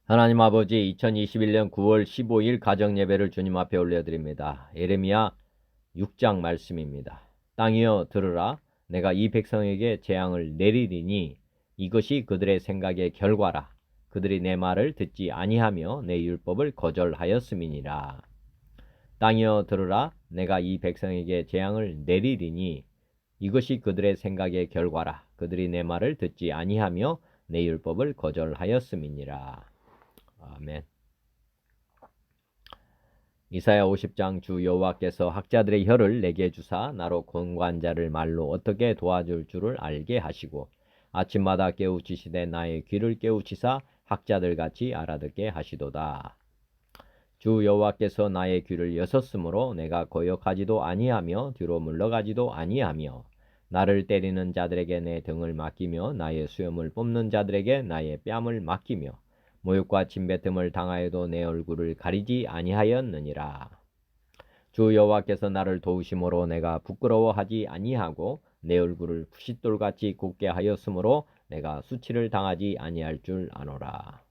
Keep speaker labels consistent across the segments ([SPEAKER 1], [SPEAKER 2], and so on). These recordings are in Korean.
[SPEAKER 1] 하나님 아버지, 2021년 9월 15일 가정예배를 주님 앞에 올려드립니다. 예레미야 6장 말씀입니다. 땅이여 들으라. 내가 이 백성에게 재앙을 내리리니 이것이 그들의 생각의 결과라. 그들이 내 말을 듣지 아니하며 내 율법을 거절하였음이니라. 땅이여 들으라. 내가 이 백성에게 재앙을 내리리니 이것이 그들의 생각의 결과라. 그들이 내 말을 듣지 아니하며 내 율법을 거절하였음이니라. 아멘. 이사야 50장 주 여호와께서 학자들의 혀를 내게 주사 나로 권관자를 말로 어떻게 도와줄 줄을 알게 하시고 아침마다 깨우치시되 나의 귀를 깨우치사 학자들같이 알아듣게 하시도다. 주 여호와께서 나의 귀를 여섰으므로 내가 거역하지도 아니하며 뒤로 물러가지도 아니하며 나를 때리는 자들에게 내 등을 맡기며 나의 수염을 뽑는 자들에게 나의 뺨을 맡기며 모욕과 침뱉음을 당하여도 내 얼굴을 가리지 아니하였느니라. 주 여호와께서 나를 도우심으로 내가 부끄러워하지 아니하고 내 얼굴을 푸싯돌같이 곱게 하였으므로 내가 수치를 당하지 아니할 줄 아노라.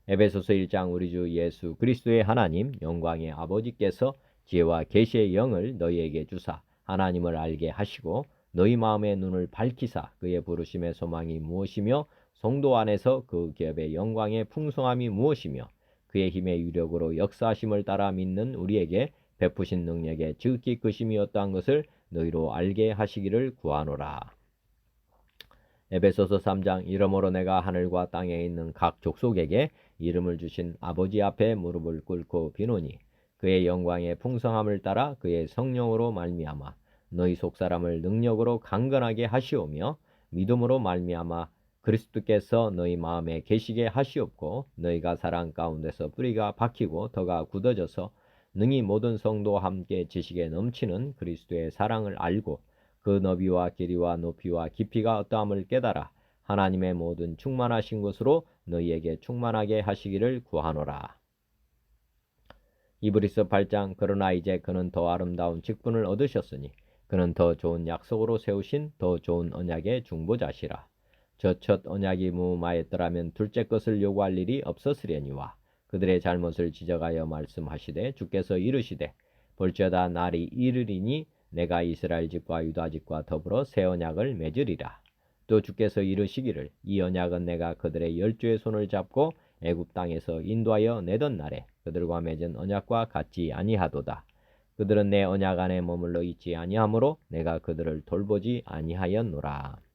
[SPEAKER 1] 에베소서 1장 우리 주 예수 그리스도의 하나님 영광의 아버지께서 지혜와 계시의 영을 너희에게 주사 하나님을 알게 하시고 너희 마음의 눈을 밝히사 그의 부르심의 소망이 무엇이며 성도 안에서 그 기업의 영광의 풍성함이 무엇이며 그의 힘의 유력으로 역사하심을 따라 믿는 우리에게 베푸신 능력의 지극히 크심이 어떠한 것을 너희로 알게 하시기를 구하노라. 에베소서 3장 이러므로 내가 하늘과 땅에 있는 각 족속에게 이름을 주신 아버지 앞에 무릎을 꿇고 비노니 그의 영광의 풍성함을 따라 그의 성령으로 말미암아 너희 속사람을 능력으로 강건하게 하시오며 믿음으로 말미암아 그리스도께서 너희 마음에 계시게 하시옵고 너희가 사랑 가운데서 뿌리가 박히고 덕가 굳어져서 능히 모든 성도와 함께 지식에 넘치는 그리스도의 사랑을 알고 그 너비와 길이와 높이와 깊이가 어떠함을 깨달아 하나님의 모든 충만하신 것으로 너희에게 충만하게 하시기를 구하노라. 이브리서 8장 그러나 이제 그는 더 아름다운 직분을 얻으셨으니 그는 더 좋은 약속으로 세우신 더 좋은 언약의 중보자시라. 저 첫 언약이 무마했더라면 둘째 것을 요구할 일이 없었으려니와 그들의 잘못을 지적하여 말씀하시되 주께서 이르시되 볼지어다 날이 이르리니 내가 이스라엘 집과 유다 집과 더불어 새 언약을 맺으리라. 또 주께서 이르시기를 이 언약은 내가 그들의 열조의 손을 잡고 애굽 땅에서 인도하여 내던 날에 그들과 맺은 언약과 같지 아니하도다. 그들은 내 언약 안에 머물러 있지 아니하므로 내가 그들을 돌보지 아니하였노라.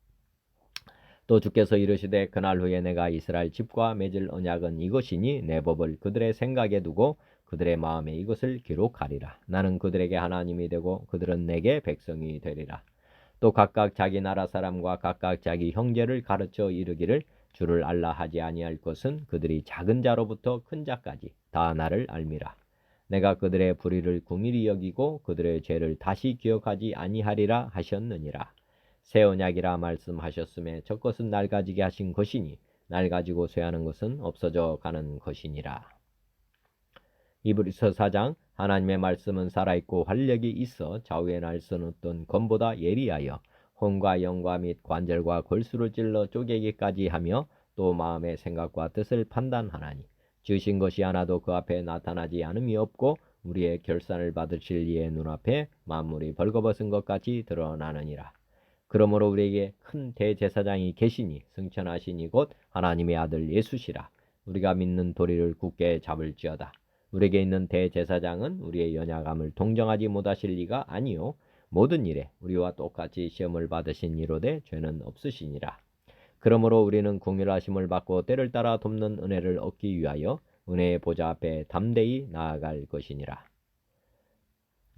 [SPEAKER 1] 또 주께서 이르시되 그날 후에 내가 이스라엘 집과 맺을 언약은 이것이니 내 법을 그들의 생각에 두고 그들의 마음에 이것을 기록하리라. 나는 그들에게 하나님이 되고 그들은 내게 백성이 되리라. 또 각각 자기 나라 사람과 각각 자기 형제를 가르쳐 이르기를 주를 알라 하지 아니할 것은 그들이 작은 자로부터 큰 자까지 다 나를 알미라. 내가 그들의 불의를 긍휼히 여기고 그들의 죄를 다시 기억하지 아니하리라 하셨느니라. 새 언약이라 말씀하셨음에 저 것은 낡아지게 하신 것이니 낡아지고 쇠하는 것은 없어져 가는 것이니라. 이브리서 4장 하나님의 말씀은 살아있고 활력이 있어 좌우에 날선 어떤 검보다 예리하여 혼과 영과 및 관절과 골수를 찔러 쪼개기까지 하며 또 마음의 생각과 뜻을 판단하나니 지으신 것이 하나도 그 앞에 나타나지 않음이 없고 우리의 결산을 받으실 이의 눈앞에 만물이 벌거벗은 것 같이 드러나느니라. 그러므로 우리에게 큰 대제사장이 계시니 승천하시니 곧 하나님의 아들 예수시라. 우리가 믿는 도리를 굳게 잡을지어다. 우리에게 있는 대제사장은 우리의 연약함을 동정하지 못하실 리가 아니요 모든 일에 우리와 똑같이 시험을 받으신 이로되 죄는 없으시니라. 그러므로 우리는 긍휼하심을 받고 때를 따라 돕는 은혜를 얻기 위하여 은혜의 보좌 앞에 담대히 나아갈 것이니라.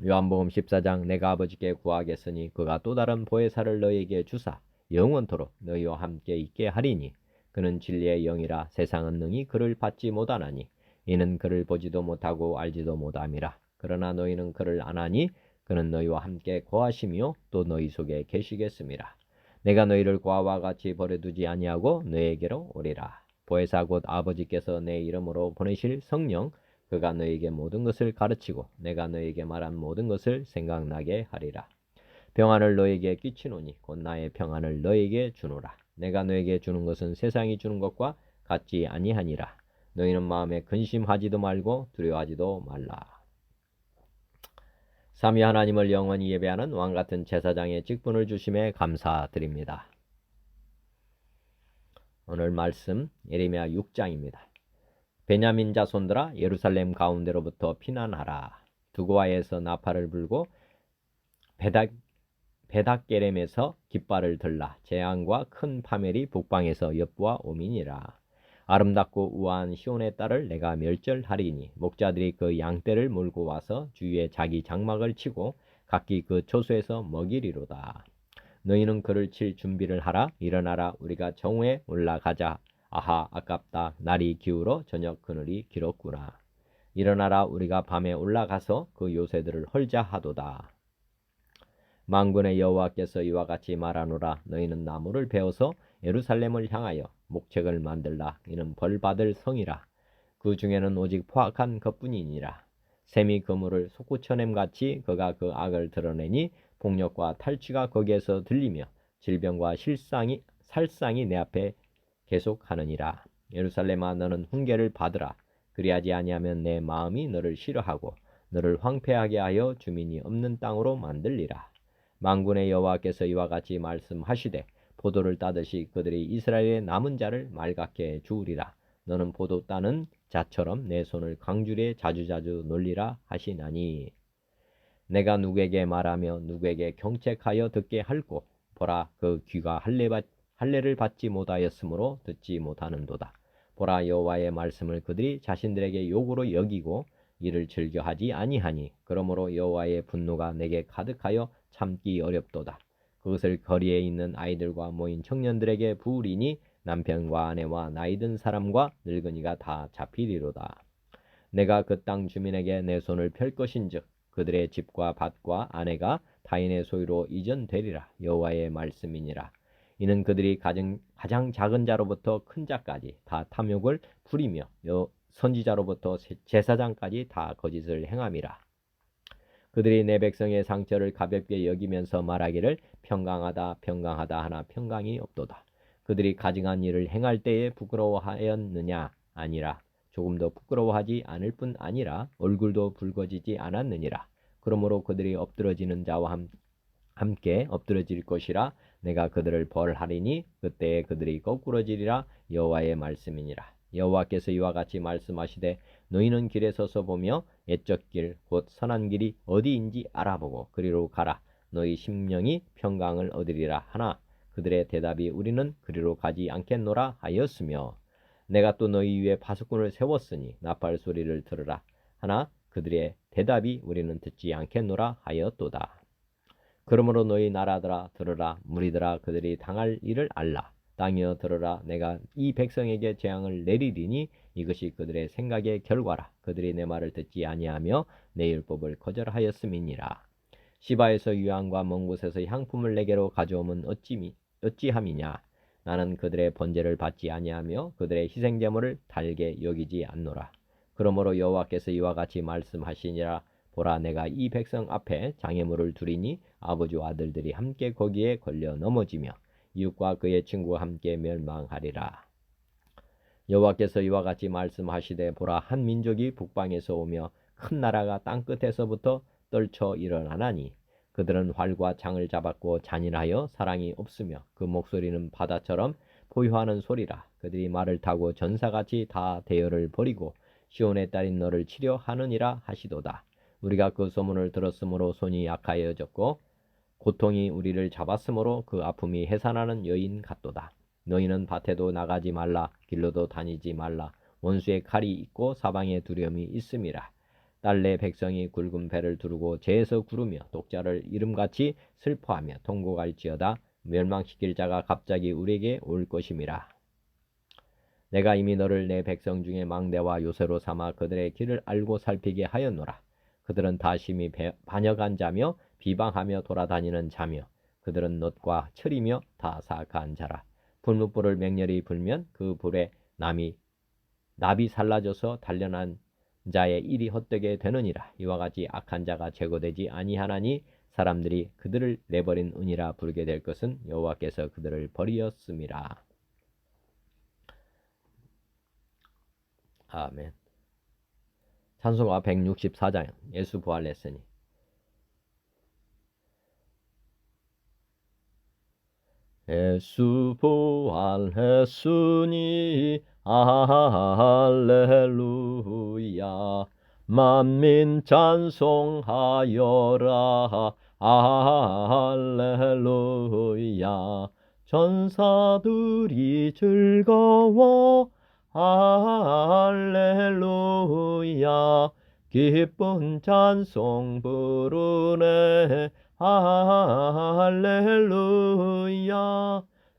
[SPEAKER 1] 요한복음 14장 내가 아버지께 구하겠으니 그가 또 다른 보혜사를 너희에게 주사 영원토록 너희와 함께 있게 하리니 그는 진리의 영이라 세상은 능히 그를 받지 못하나니 이는 그를 보지도 못하고 알지도 못함이라. 그러나 너희는 그를 아나니 그는 너희와 함께 거하시며 또 너희 속에 계시겠음이라. 내가 너희를 고아와 같이 버려두지 아니하고 너희에게로 오리라. 보혜사 곧 아버지께서 내 이름으로 보내실 성령 그가 너희에게 모든 것을 가르치고 내가 너희에게 말한 모든 것을 생각나게 하리라. 평안을 너희에게 끼치노니 곧 나의 평안을 너희에게 주노라. 내가 너희에게 주는 것은 세상이 주는 것과 같지 아니하니라. 너희는 마음에 근심하지도 말고 두려워하지도 말라. 삼위 하나님을 영원히 예배하는 왕같은 제사장의 직분을 주심에 감사드립니다. 오늘 말씀 예레미야 6장입니다. 베냐민 자손들아 예루살렘 가운데로부터 피난하라. 두고아에서 나팔을 불고 베닥게렘에서 깃발을 들라. 재앙과 큰 파멸이 북방에서 엿보아 오미니라. 아름답고 우아한 시온의 딸을 내가 멸절하리니 목자들이 그 양떼를 몰고 와서 주위에 자기 장막을 치고 각기 그 초소에서 먹이리로다. 너희는 그를 칠 준비를 하라. 일어나라. 우리가 정오에 올라가자. 아하 아깝다. 날이 기울어 저녁 그늘이 길었구나. 일어나라. 우리가 밤에 올라가서 그 요새들을 헐자 하도다. 만군의 여호와께서 이와 같이 말하노라. 너희는 나무를 베어서 예루살렘을 향하여 목책을 만들라. 이는 벌받을 성이라. 그 중에는 오직 포악한 것뿐이니라. 샘이 그물을 솟구쳐냄같이 그가 그 악을 드러내니 폭력과 탈취가 거기에서 들리며 질병과 살상이 내 앞에 계속하느니라. 예루살렘아 너는 훈계를 받으라. 그리하지 아니하면 내 마음이 너를 싫어하고 너를 황폐하게 하여 주민이 없는 땅으로 만들리라. 만군의 여호와께서 이와 같이 말씀하시되 포도를 따듯이 그들이 이스라엘의 남은 자를 말갛게 주우리라. 너는 포도 따는 자처럼 내 손을 광주리에 자주자주 놀리라 하시나니 내가 누구에게 말하며 누구에게 경책하여 듣게 할꼬. 보라 그 귀가 할례를 받지 못하였으므로 듣지 못하는도다. 보라 여호와의 말씀을 그들이 자신들에게 욕으로 여기고 이를 즐겨하지 아니하니 그러므로 여호와의 분노가 내게 가득하여 참기 어렵도다. 그것을 거리에 있는 아이들과 모인 청년들에게 부으리니 남편과 아내와 나이든 사람과 늙은이가 다 잡히리로다. 내가 그 땅 주민에게 내 손을 펼 것인즉 그들의 집과 밭과 아내가 타인의 소유로 이전되리라. 여호와의 말씀이니라. 이는 그들이 가장 작은 자로부터 큰 자까지 다 탐욕을 부리며 선지자로부터 제사장까지 다 거짓을 행함이라. 그들이 내 백성의 상처를 가볍게 여기면서 말하기를 평강하다 평강하다 하나 평강이 없도다. 그들이 가증한 일을 행할 때에 부끄러워하였느냐? 아니라 조금도 부끄러워하지 않을 뿐 아니라 얼굴도 붉어지지 않았느니라. 그러므로 그들이 엎드러지는 자와 함께 엎드러질 것이라. 내가 그들을 벌하리니 그때에 그들이 거꾸러지리라. 여호와의 말씀이니라. 여호와께서 이와 같이 말씀하시되 너희는 길에 서서 보며 옛적 길 곧 선한 길이 어디인지 알아보고 그리로 가라. 너희 심령이 평강을 얻으리라 하나 그들의 대답이 우리는 그리로 가지 않겠노라 하였으며 내가 또 너희 위에 파수꾼을 세웠으니 나팔 소리를 들으라 하나 그들의 대답이 우리는 듣지 않겠노라 하였도다. 그러므로 너희 나라들아 들으라. 무리들아 그들이 당할 일을 알라. 땅이여 들으라. 내가 이 백성에게 재앙을 내리리니 이것이 그들의 생각의 결과라. 그들이 내 말을 듣지 아니하며 내 율법을 거절하였음이니라. 시바에서 유황과 먼 곳에서 향품을 내게로 가져오면 어찌함이냐. 나는 그들의 번제를 받지 아니하며 그들의 희생제물을 달게 여기지 않노라. 그러므로 여호와께서 이와 같이 말씀하시니라. 보라 내가 이 백성 앞에 장애물을 두리니 아버지와 아들들이 함께 거기에 걸려 넘어지며 이웃과 그의 친구와 함께 멸망하리라. 여호와께서 이와 같이 말씀하시되 보라 한 민족이 북방에서 오며 큰 나라가 땅끝에서부터 떨쳐 일어나나니 그들은 활과 창을 잡았고 잔인하여 사랑이 없으며 그 목소리는 바다처럼 포효하는 소리라. 그들이 말을 타고 전사같이 다 대열을 벌이고 시온의 딸인 너를 치려 하느니라 하시도다. 우리가 그 소문을 들었으므로 손이 약하여졌고 고통이 우리를 잡았으므로 그 아픔이 해산하는 여인 같도다. 너희는 밭에도 나가지 말라. 길로도 다니지 말라. 원수의 칼이 있고 사방에 두려움이 있음이라. 딸내 백성이 굵은 배를 두르고 재에서 구르며 독자를 이름같이 슬퍼하며 통곡할지어다. 멸망시킬 자가 갑자기 우리에게 올 것임이라. 내가 이미 너를 내 백성 중에 망대와 요새로 삼아 그들의 길을 알고 살피게 하였노라. 그들은 다 심히 반역한 자며 비방하며 돌아다니는 자며 그들은 놋과 철이며 다 사악한 자라. 불뭇불을 맹렬히 불면 그 불에 납이 살라져서 단련한 자의 일이 헛되게 되느니라. 이와 같이 악한 자가 제거되지 아니하나니 사람들이 그들을 내버린 은이라 부르게 될 것은 여호와께서 그들을 버리었음이라. 아멘. 찬송가 164장 예수 부활했으니. 예수 부활했으니 할렐루야. 만민 찬송하여라 할렐루야. 전사들이 즐거워 할렐루야. 기쁜 찬송 부르네 할렐루야.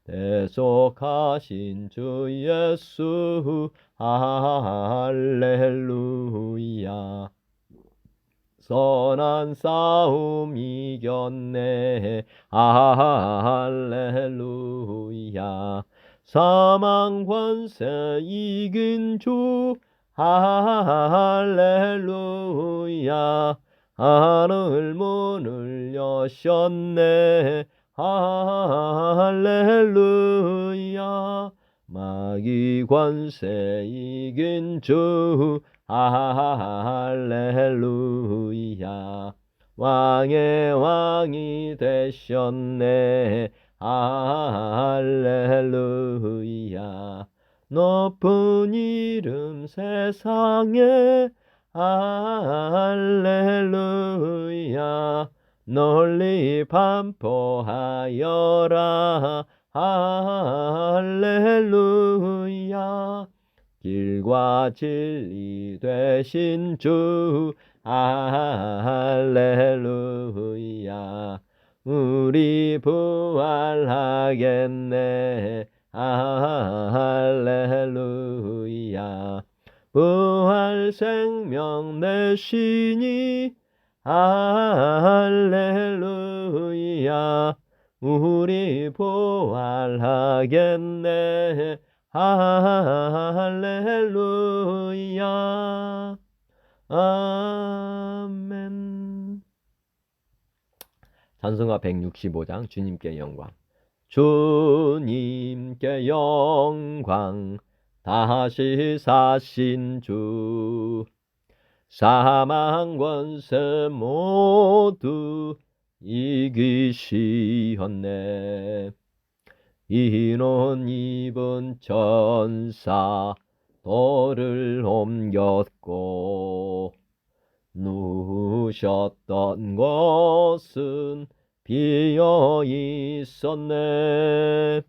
[SPEAKER 1] 대속하신 주 예수 할렐루야. 선한 싸움 이겼네 할렐루야. 사망 권세 이긴 주 할렐루야. 하늘 문을 여셨네 할렐루야. 마귀 권세 이긴 주 할렐루야. 왕의 왕이 되셨네 할렐루야. 높은 이름 세상에 할렐루야. 널리 반포하여라 할렐루야. 길과 진리 되신 주 할렐루야. 우리 부활하겠네 할렐루야. 부활 생명 내시니 할렐루야. 우리 부활하겠네 할렐루야. 아멘. 찬송가 165장 주님께 영광. 주님께 영광. 다시 사신 주. 사망 권세 모두 이기시었네. 인원 입은 천사 돌을 옮겼고 누우셨던 것은 비어 있었네.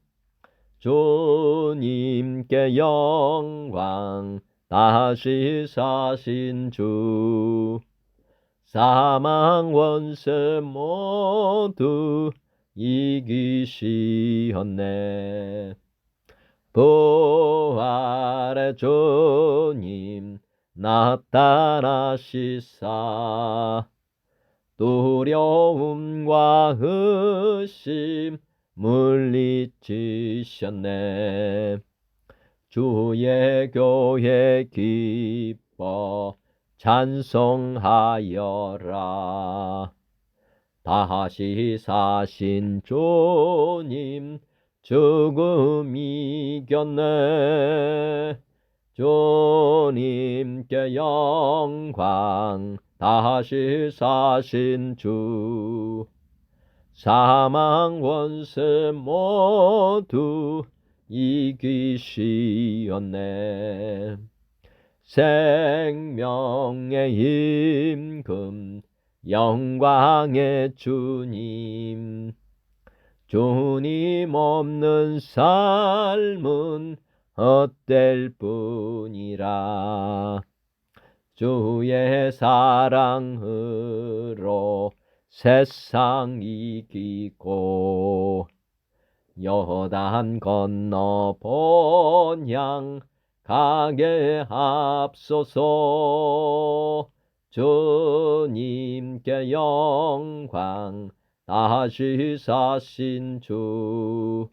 [SPEAKER 1] 주님께 영광. 다시 사신 주. 사망 권세 모두 이기시었네. 부활의 주님 나타나시사 두려움과 의심 물리치셨네. 주의 교회 기뻐 찬송하여라. 다시 사신 주님 죽음 이겼네. 주님께 영광. 다시 사신 주. 사망 권세 모두 이기시었네. 생명의 임금 영광의 주님. 주님 없는 삶은 헛될 뿐이라. 주의 사랑으로 세상 이기고 여단 건너 본향 가게 합소서. 주님께 영광. 다시 사신 주.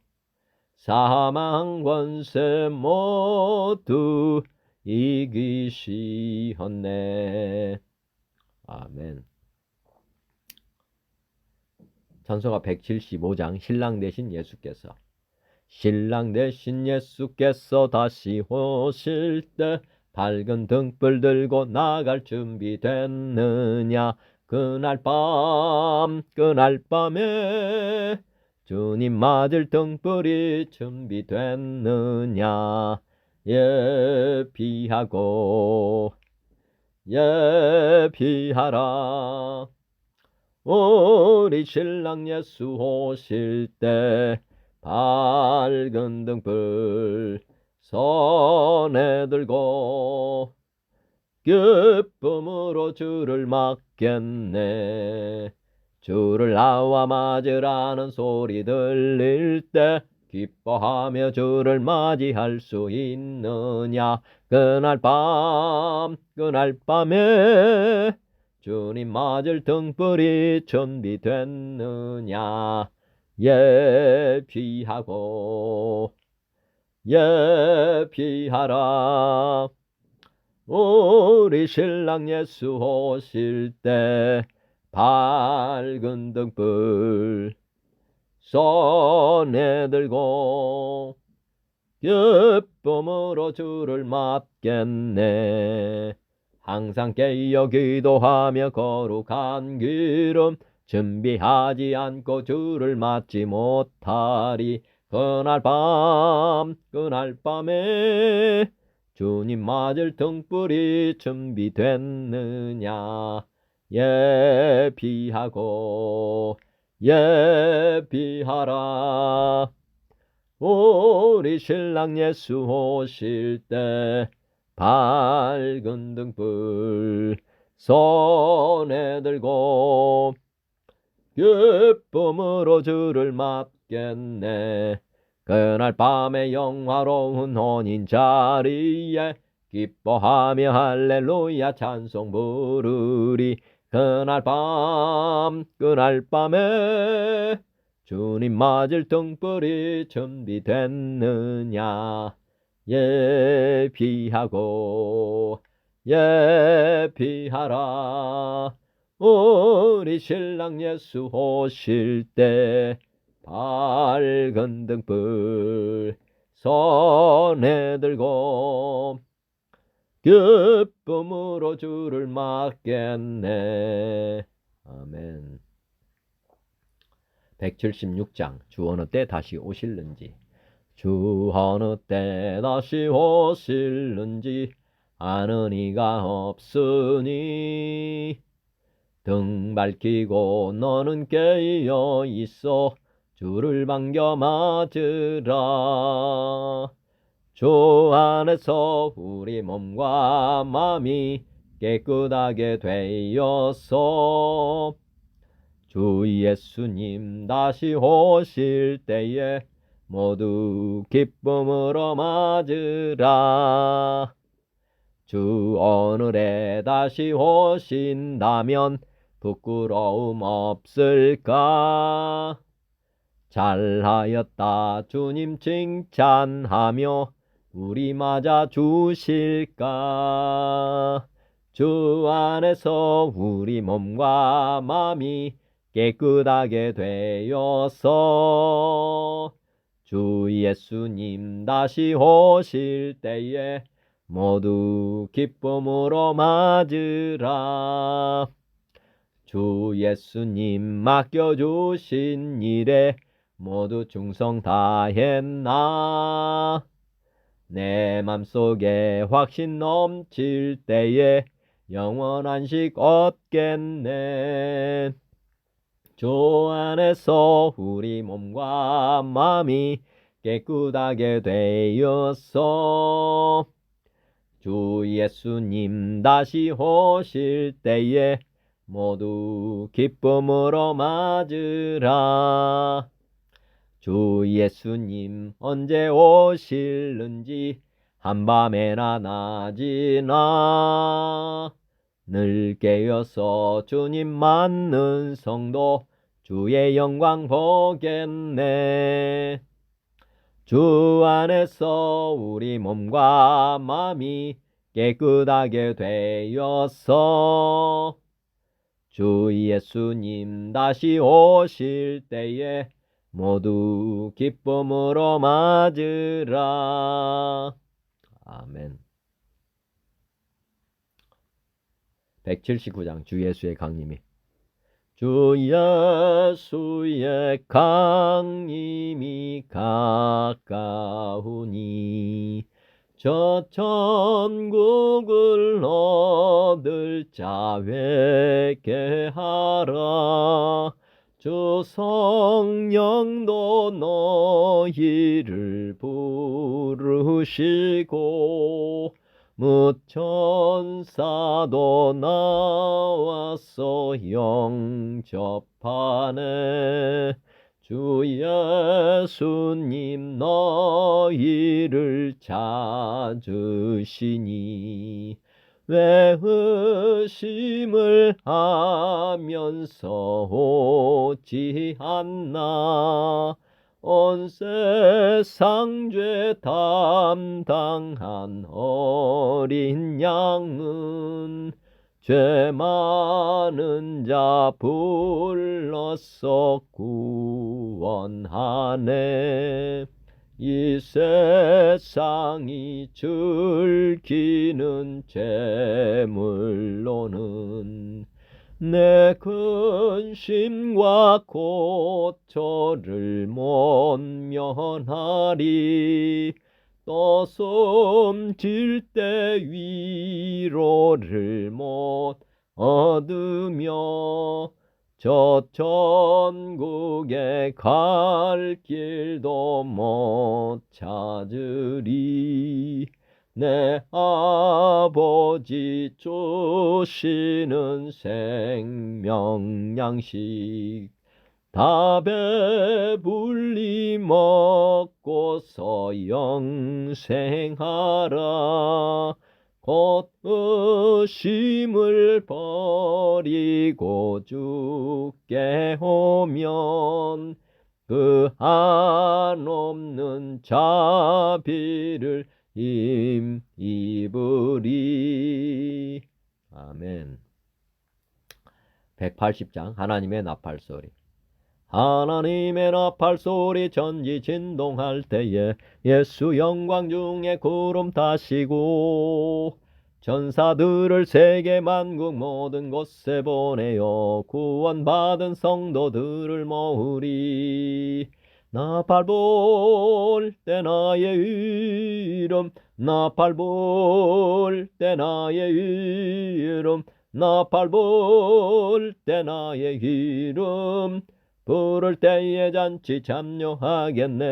[SPEAKER 1] 사망 권세 모두 이기시었네. 아멘. 찬송가 175장 신랑 되신 예수께서. 신랑 되신 예수께서 다시 오실 때 밝은 등불 들고 나갈 준비 됐느냐. 그날 밤에 주님 맞을 등불이 준비됐느냐. 예비하라. 우리 신랑 예수 오실 때 밝은 등불 손에 들고 기쁨으로 주를 맞겠네. 주를 나와 맞으라는 소리 들릴 때 기뻐하며 주를 맞이할 수 있느냐. 그날 밤에 주님 맞을 등불이 준비됐느냐. 예비하라. 우리 신랑 예수 오실 때 밝은 등불 손에 들고 기쁨으로 주를 맞겠네. 항상 깨어 기도하며 거룩한 기름 준비하지 않고 주를 맞지 못하리. 그날 밤에 주님 맞을 등불이 준비됐느냐. 예비하라. 우리 신랑 예수 오실 때 밝은 등불 손에 들고 기쁨으로 주를 맞겠네. 그날 밤에 영화로운 혼인 자리에 기뻐하며 할렐루야 찬송 부르리. 그날 밤에 주님 맞을 등불이 준비됐느냐. 예비하라. 우리 신랑 예수 오실 때 밝은 등불 손에 들고 기쁨으로 주를 맞겠네. 아멘. 176장 주 어느 때 다시 오실는지. 주 어느 때 다시 오실는지 아는 이가 없으니 등 밝히고 너는 깨어 있어 주를 반겨 맞으라. 주 안에서 우리 몸과 마음이 깨끗하게 되어서 주 예수님 다시 오실 때에 모두 기쁨으로 맞으라. 주 오늘에 다시 오신다면 부끄러움 없을까? 잘하였다 주님 칭찬하며 우리 맞아 주실까? 주 안에서 우리 몸과 마음이 깨끗하게 되어서 주 예수님 다시 오실 때에 모두 기쁨으로 맞으라. 주 예수님 맡겨주신 일에 모두 충성 다했나? 내 맘속에 확신 넘칠 때에 영원한 식 얻겠네. 주 안에서 우리 몸과 마음이 깨끗하게 되었어. 주 예수님 다시 오실 때에 모두 기쁨으로 맞으라. 주 예수님 언제 오실는지 한밤에나 낮이나 늘 깨어서 주님 맞는 성도 주의 영광 보겠네. 주 안에서 우리 몸과 마음이 깨끗하게 되어서 주 예수님 다시 오실 때에 모두 기쁨으로 맞으라. 아멘. 179장 주 예수의 강림이. 주 예수의 강림이 가까우니 저 천국을 얻을 자 회개하라. 주 성령도 너희를 부르시고 무천사도 나와서 영접하네. 주 예수님 너희를 찾으시니 왜 의심을 하면서 오지 않나. 온 세상 죄 담당한 어린 양은 죄 많은 자 불러서 구원하네. 이 세상이 즐기는 재물로는 내 근심과 고초를 못 면하리. 또 숨질 때 위로를 못 얻으며 저 천국에 갈 길도 못 찾으리. 내 아버지 주시는 생명 양식 다 배불리 먹고서 영생하라. 곧 의심을 버리고 주께 오면 그 한없는 자비를 입으리. 아멘. 180장 하나님의 나팔소리. 하나님의 나팔소리 전지 진동할 때에 예수 영광 중에 구름 타시고 전사들을 세계 만국 모든 곳에 보내어 구원받은 성도들을 모으리. 나팔 불 때 나의 이름, 나팔 불 때 나의 이름, 나팔 불 때 나의 이름, 부를 때에 잔치 참여하겠네.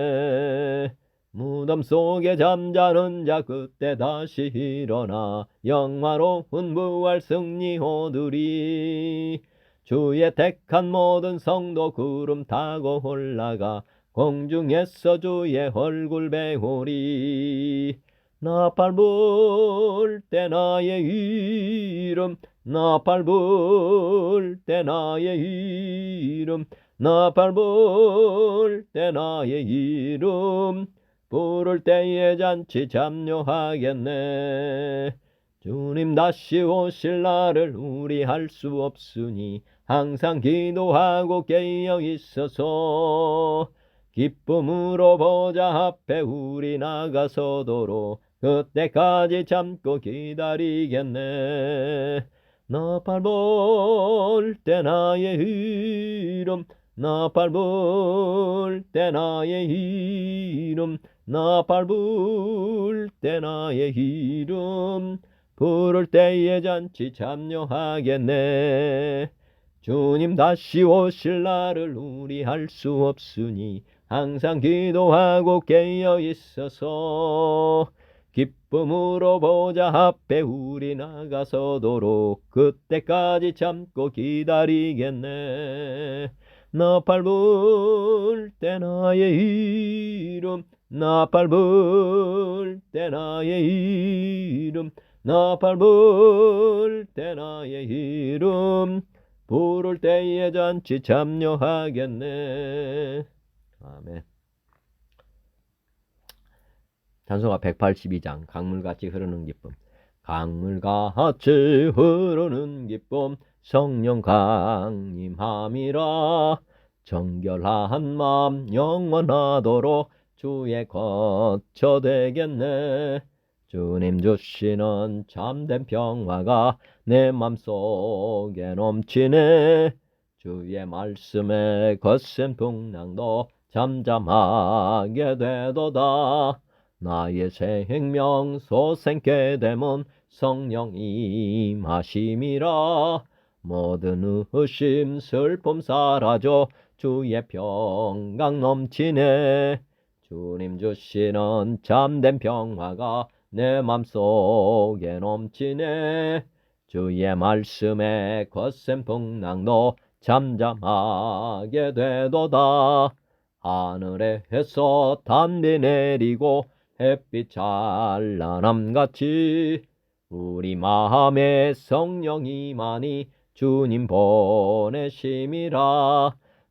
[SPEAKER 1] 무덤 속에 잠자는 자 그때 다시 일어나 영화로운 부활 승리 얻으리. 주의 택한 모든 성도 구름 타고 올라가 공중에서 주의 얼굴 배우리. 나팔 불 때 나의 이름, 나팔 불 때 나의 이름, 나팔 불 때 나의 이름, 부를 때에 잔치 참여하겠네. 주님 다시 오실 날을 우리 알 수 없으니 항상 기도하고 깨어 있어서 기쁨으로 보좌 앞에 우리 나가서도록 그때까지 참고 기다리겠네. 나팔 불 때 나의 이름, 나팔 불 때 나의 이름, 나팔 불 때 나의 이름, 부를 때에 잔치 참여하겠네. 주님 다시 오실 날을 우리 알 수 없으니 항상 기도하고 깨어 있어서 기쁨으로 보좌 앞에 우리 나가서도록 그때까지 참고 기다리겠네. 나팔 불 때 나의 이름, 나팔 불 때 나의 이름, 나팔 불 때 나의 이름, 부를 때에 잔치 참여하겠네. 아멘. 찬송가 182장 강물같이 흐르는 기쁨. 강물같이 흐르는 기쁨 성령 강림함이라. 정결한 마음 영원하도록 주의 거처 되겠네. 주님 주시는 참된 평화가 내 맘속에 넘치네. 주의 말씀에 거센 풍랑도 잠잠하게 되도다. 나의 생명 소생케 되면 성령 임하심이라. 모든 의심 슬픔 사라져 주의 평강 넘치네. 주님 주시는 참된 평화가 내 맘속에 넘치네. 주의 말씀에 거센 풍랑도 잠잠하게 되도다. 하늘에서 단비 내리고 햇빛 찬란함같이 우리 마음에 성령이 많이 주님 보내심이라.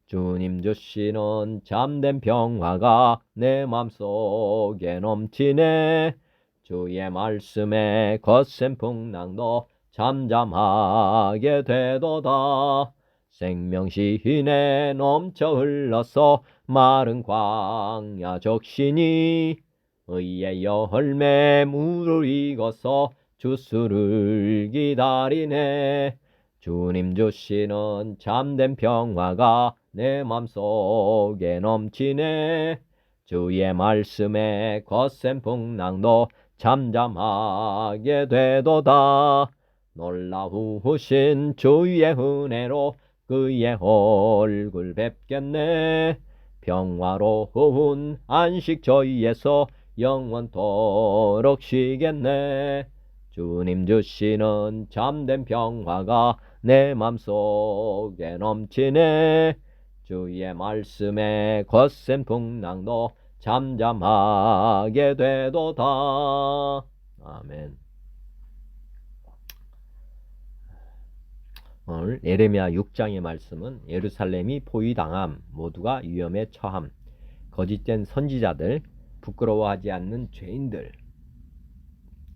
[SPEAKER 1] 주님 주시는 참된 평화가 내 맘속에 넘치네. 주의 말씀에 거센 풍랑도 잠잠하게 되도다. 생명시내 넘쳐 흘러서 마른 광야 적시니 의의 열매 물을 익어서 주스를 기다리네. 주님 주시는 참된 평화가 내 맘속에 넘치네. 주의 말씀에 거센 풍랑도 잠잠하게 되도다. 놀라우신 주의 은혜로 그의 얼굴 뵙겠네. 평화로운 안식 저희에서 영원토록 쉬겠네. 주님 주시는 참된 평화가 내 맘속에 넘치네. 주의 말씀에 거센 풍랑도 잠잠하게 되도다. 아멘. 오늘 예레미야 6장의 말씀은 예루살렘이 포위당함, 모두가 위험에 처함, 거짓된 선지자들, 부끄러워하지 않는 죄인들,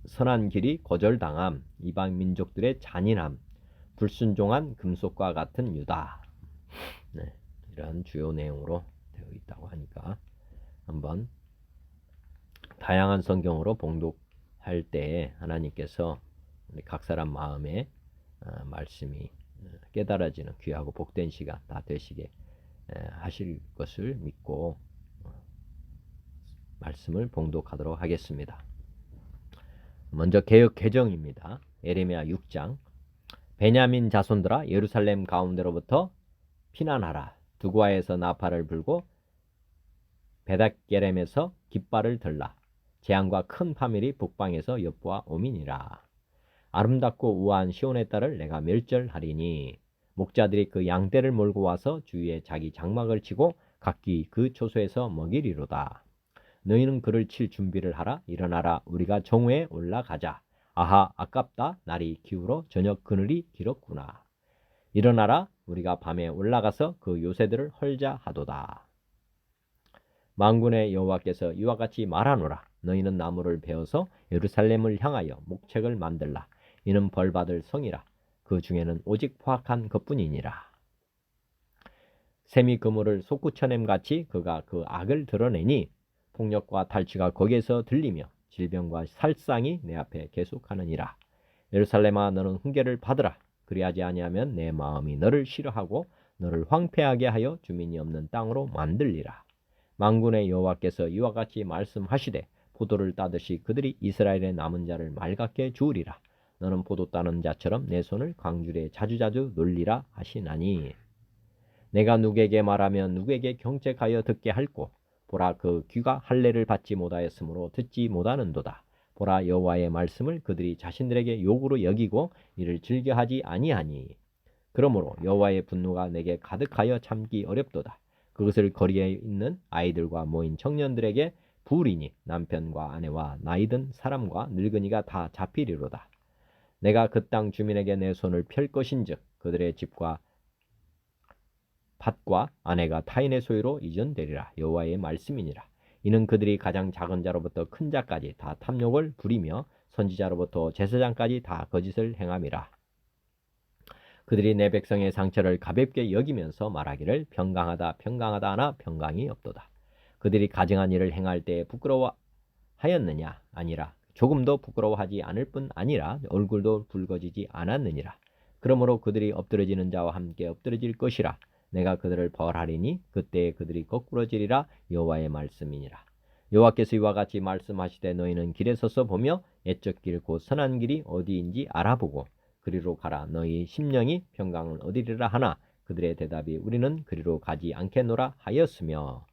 [SPEAKER 1] 선한 길이 거절당함, 이방 민족들의 잔인함, 불순종한 금속과 같은 유다. 네, 이런 주요 내용으로 되어 있다고 하니까 한번 다양한 성경으로 봉독할 때 하나님께서 각 사람 마음에 말씀이 깨달아지는 귀하고 복된 시간 다 되시게 하실 것을 믿고 말씀을 봉독하도록 하겠습니다. 먼저 개역 개정입니다. 예레미야 6장. 베냐민 자손들아 예루살렘 가운데로부터 피난하라. 두과에서 나팔을 불고 베닷게렘에서 깃발을 들라. 재앙과 큰 파멸이 북방에서 엿보아 오미니라. 아름답고 우아한 시온의 딸을 내가 멸절하리니 목자들이 그 양떼를 몰고 와서 주위에 자기 장막을 치고 각기 그 초소에서 먹이리로다. 너희는 그를 칠 준비를 하라. 일어나라. 우리가 정오에 올라가자. 아하, 아깝다. 날이 기울어 저녁 그늘이 길었구나. 일어나라. 우리가 밤에 올라가서 그 요새들을 헐자 하도다. 만군의 여호와께서 이와 같이 말하노라. 너희는 나무를 베어서 예루살렘을 향하여 목책을 만들라. 이는 벌받을 성이라. 그 중에는 오직 포악한 것뿐이니라. 샘이 그물을 솟구쳐냄같이 그가 그 악을 드러내니 폭력과 탈취가 거기에서 들리며 질병과 살상이 내 앞에 계속하느니라. 예루살렘아 너는 훈계를 받으라. 그리하지 아니하면 내 마음이 너를 싫어하고 너를 황폐하게 하여 주민이 없는 땅으로 만들리라. 만군의 여호와께서 이와 같이 말씀하시되 포도를 따듯이 그들이 이스라엘의 남은 자를 맑게 주으리라. 너는 포도 따는 자처럼 내 손을 광주리에 자주자주 놀리라 하시나니 내가 누구에게 말하면 누구에게 경책하여 듣게 할꼬. 보라 그 귀가 할례를 받지 못하였으므로 듣지 못하는도다. 보라 여호와의 말씀을 그들이 자신들에게 욕으로 여기고 이를 즐겨하지 아니하니 그러므로 여호와의 분노가 내게 가득하여 참기 어렵도다. 그것을 거리에 있는 아이들과 모인 청년들에게 부으리니 남편과 아내와 나이든 사람과 늙은이가 다 잡히리로다. 내가 그 땅 주민에게 내 손을 펼 것인즉 그들의 집과 밭과 아내가 타인의 소유로 이전되리라. 여호와의 말씀이니라. 이는 그들이 가장 작은 자로부터 큰 자까지 다 탐욕을 부리며 선지자로부터 제사장까지 다 거짓을 행함이라. 그들이 내 백성의 상처를 가볍게 여기면서 말하기를 평강하다 평강하다 하나 평강이 없도다. 그들이 가증한 일을 행할 때 부끄러워하였느냐? 아니라 조금도 부끄러워하지 않을 뿐 아니라 얼굴도 붉어지지 않았느니라. 그러므로 그들이 엎드러지는 자와 함께 엎드러질 것이라. 내가 그들을 벌하리니 그때에 그들이 거꾸러지리라. 여호와의 말씀이니라. 여호와께서 이와 같이 말씀하시되 너희는 길에 서서 보며 옛적 길 곧 선한 길이 어디인지 알아보고 그리로 가라. 너희 심령이 평강을 얻으리라 하나 그들의 대답이 우리는 그리로 가지 않겠노라 하였으며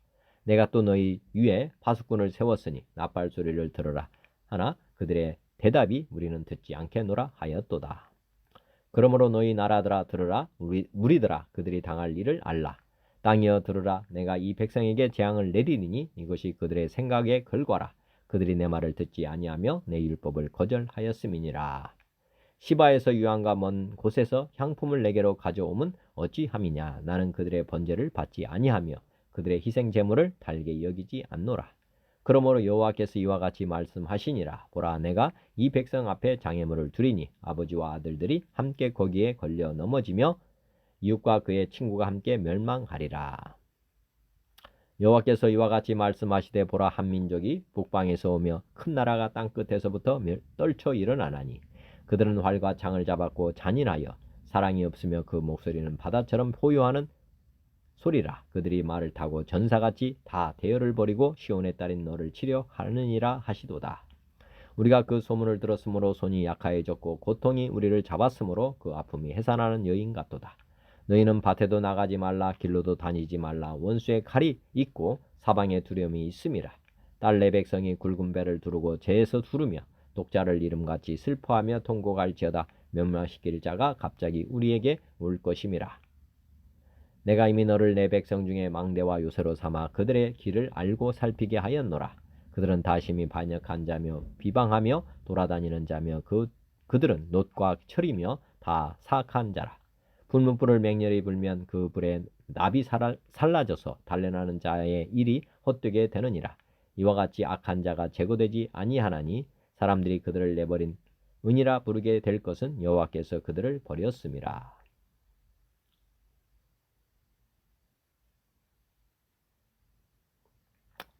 [SPEAKER 1] 내가 또 너희 위에 파수꾼을 세웠으니 나팔 소리를 들으라 하나 그들의 대답이 우리는 듣지 않겠노라 하였도다. 그러므로 너희 나라들아 들으라. 무리들아 그들이 당할 일을 알라. 땅이여 들으라. 내가 이 백성에게 재앙을 내리리니 이것이 그들의 생각의 결과라. 그들이 내 말을 듣지 아니하며 내 율법을 거절하였음이니라. 시바에서 유황과 먼 곳에서 향품을 내게로 가져오면 어찌함이냐. 나는 그들의 번제를 받지 아니하며 그들의 희생 제물을 달게 여기지 않노라. 그러므로 여호와께서 이와 같이 말씀하시니라. 보라 내가 이 백성 앞에 장애물을 두리니 아버지와 아들들이 함께 거기에 걸려 넘어지며 이웃과 그의 친구가 함께 멸망하리라. 여호와께서 이와 같이 말씀하시되 보라 한 민족이 북방에서 오며 큰 나라가 땅끝에서부터 떨쳐 일어나나니 그들은 활과 창을 잡았고 잔인하여 사랑이 없으며 그 목소리는 바다처럼 포효하는 소리라. 그들이 말을 타고 전사같이 다 대열을 벌이고 시온의 딸인 너를 치려 하느니라 하시도다. 우리가 그 소문을 들었으므로 손이 약하여졌고 고통이 우리를 잡았으므로 그 아픔이 해산하는 여인 같도다. 너희는 밭에도 나가지 말라. 길로도 다니지 말라. 원수의 칼이 있고 사방에 두려움이 있음이라. 딸 내 백성이 굵은 배를 두르고 재에서 두르며 독자를 이름같이 슬퍼하며 통곡할지어다. 멸망시킬 자가 갑자기 우리에게 올 것임이라. 내가 이미 너를 내 백성 중에 망대와 요새로 삼아 그들의 길을 알고 살피게 하였노라. 그들은 다 심히 반역한 자며 비방하며 돌아다니는 자며 그들은 놋과 철이며 다 사악한 자라. 불문불을 맹렬히 불면 그 불에 납이 살라져서 달려나는 자의 일이 헛되게 되느니라. 이와 같이 악한 자가 제거되지 아니하나니 사람들이 그들을 내버린 은이라 부르게 될 것은 여호와께서 그들을 버렸음이라.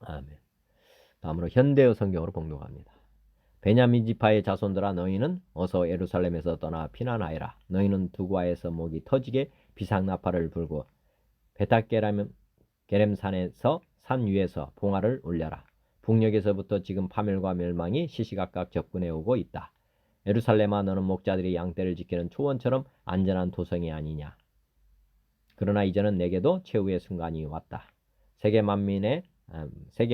[SPEAKER 1] 아멘. 다음으로 현대어 성경으로 봉독합니다. 베냐민 지파의 자손들아 너희는 어서 예루살렘에서 떠나 피난하여라. 너희는 두과에서 목이 터지게 비상나팔을 불고 베타게렘산에서 산 위에서 봉화를 올려라. 북녘에서부터 지금 파멸과 멸망이 시시각각 접근해 오고 있다. 예루살렘아 너는 목자들이 양떼를 지키는 초원처럼 안전한 도성이 아니냐. 그러나 이제는 내게도 최후의 순간이 왔다. 세계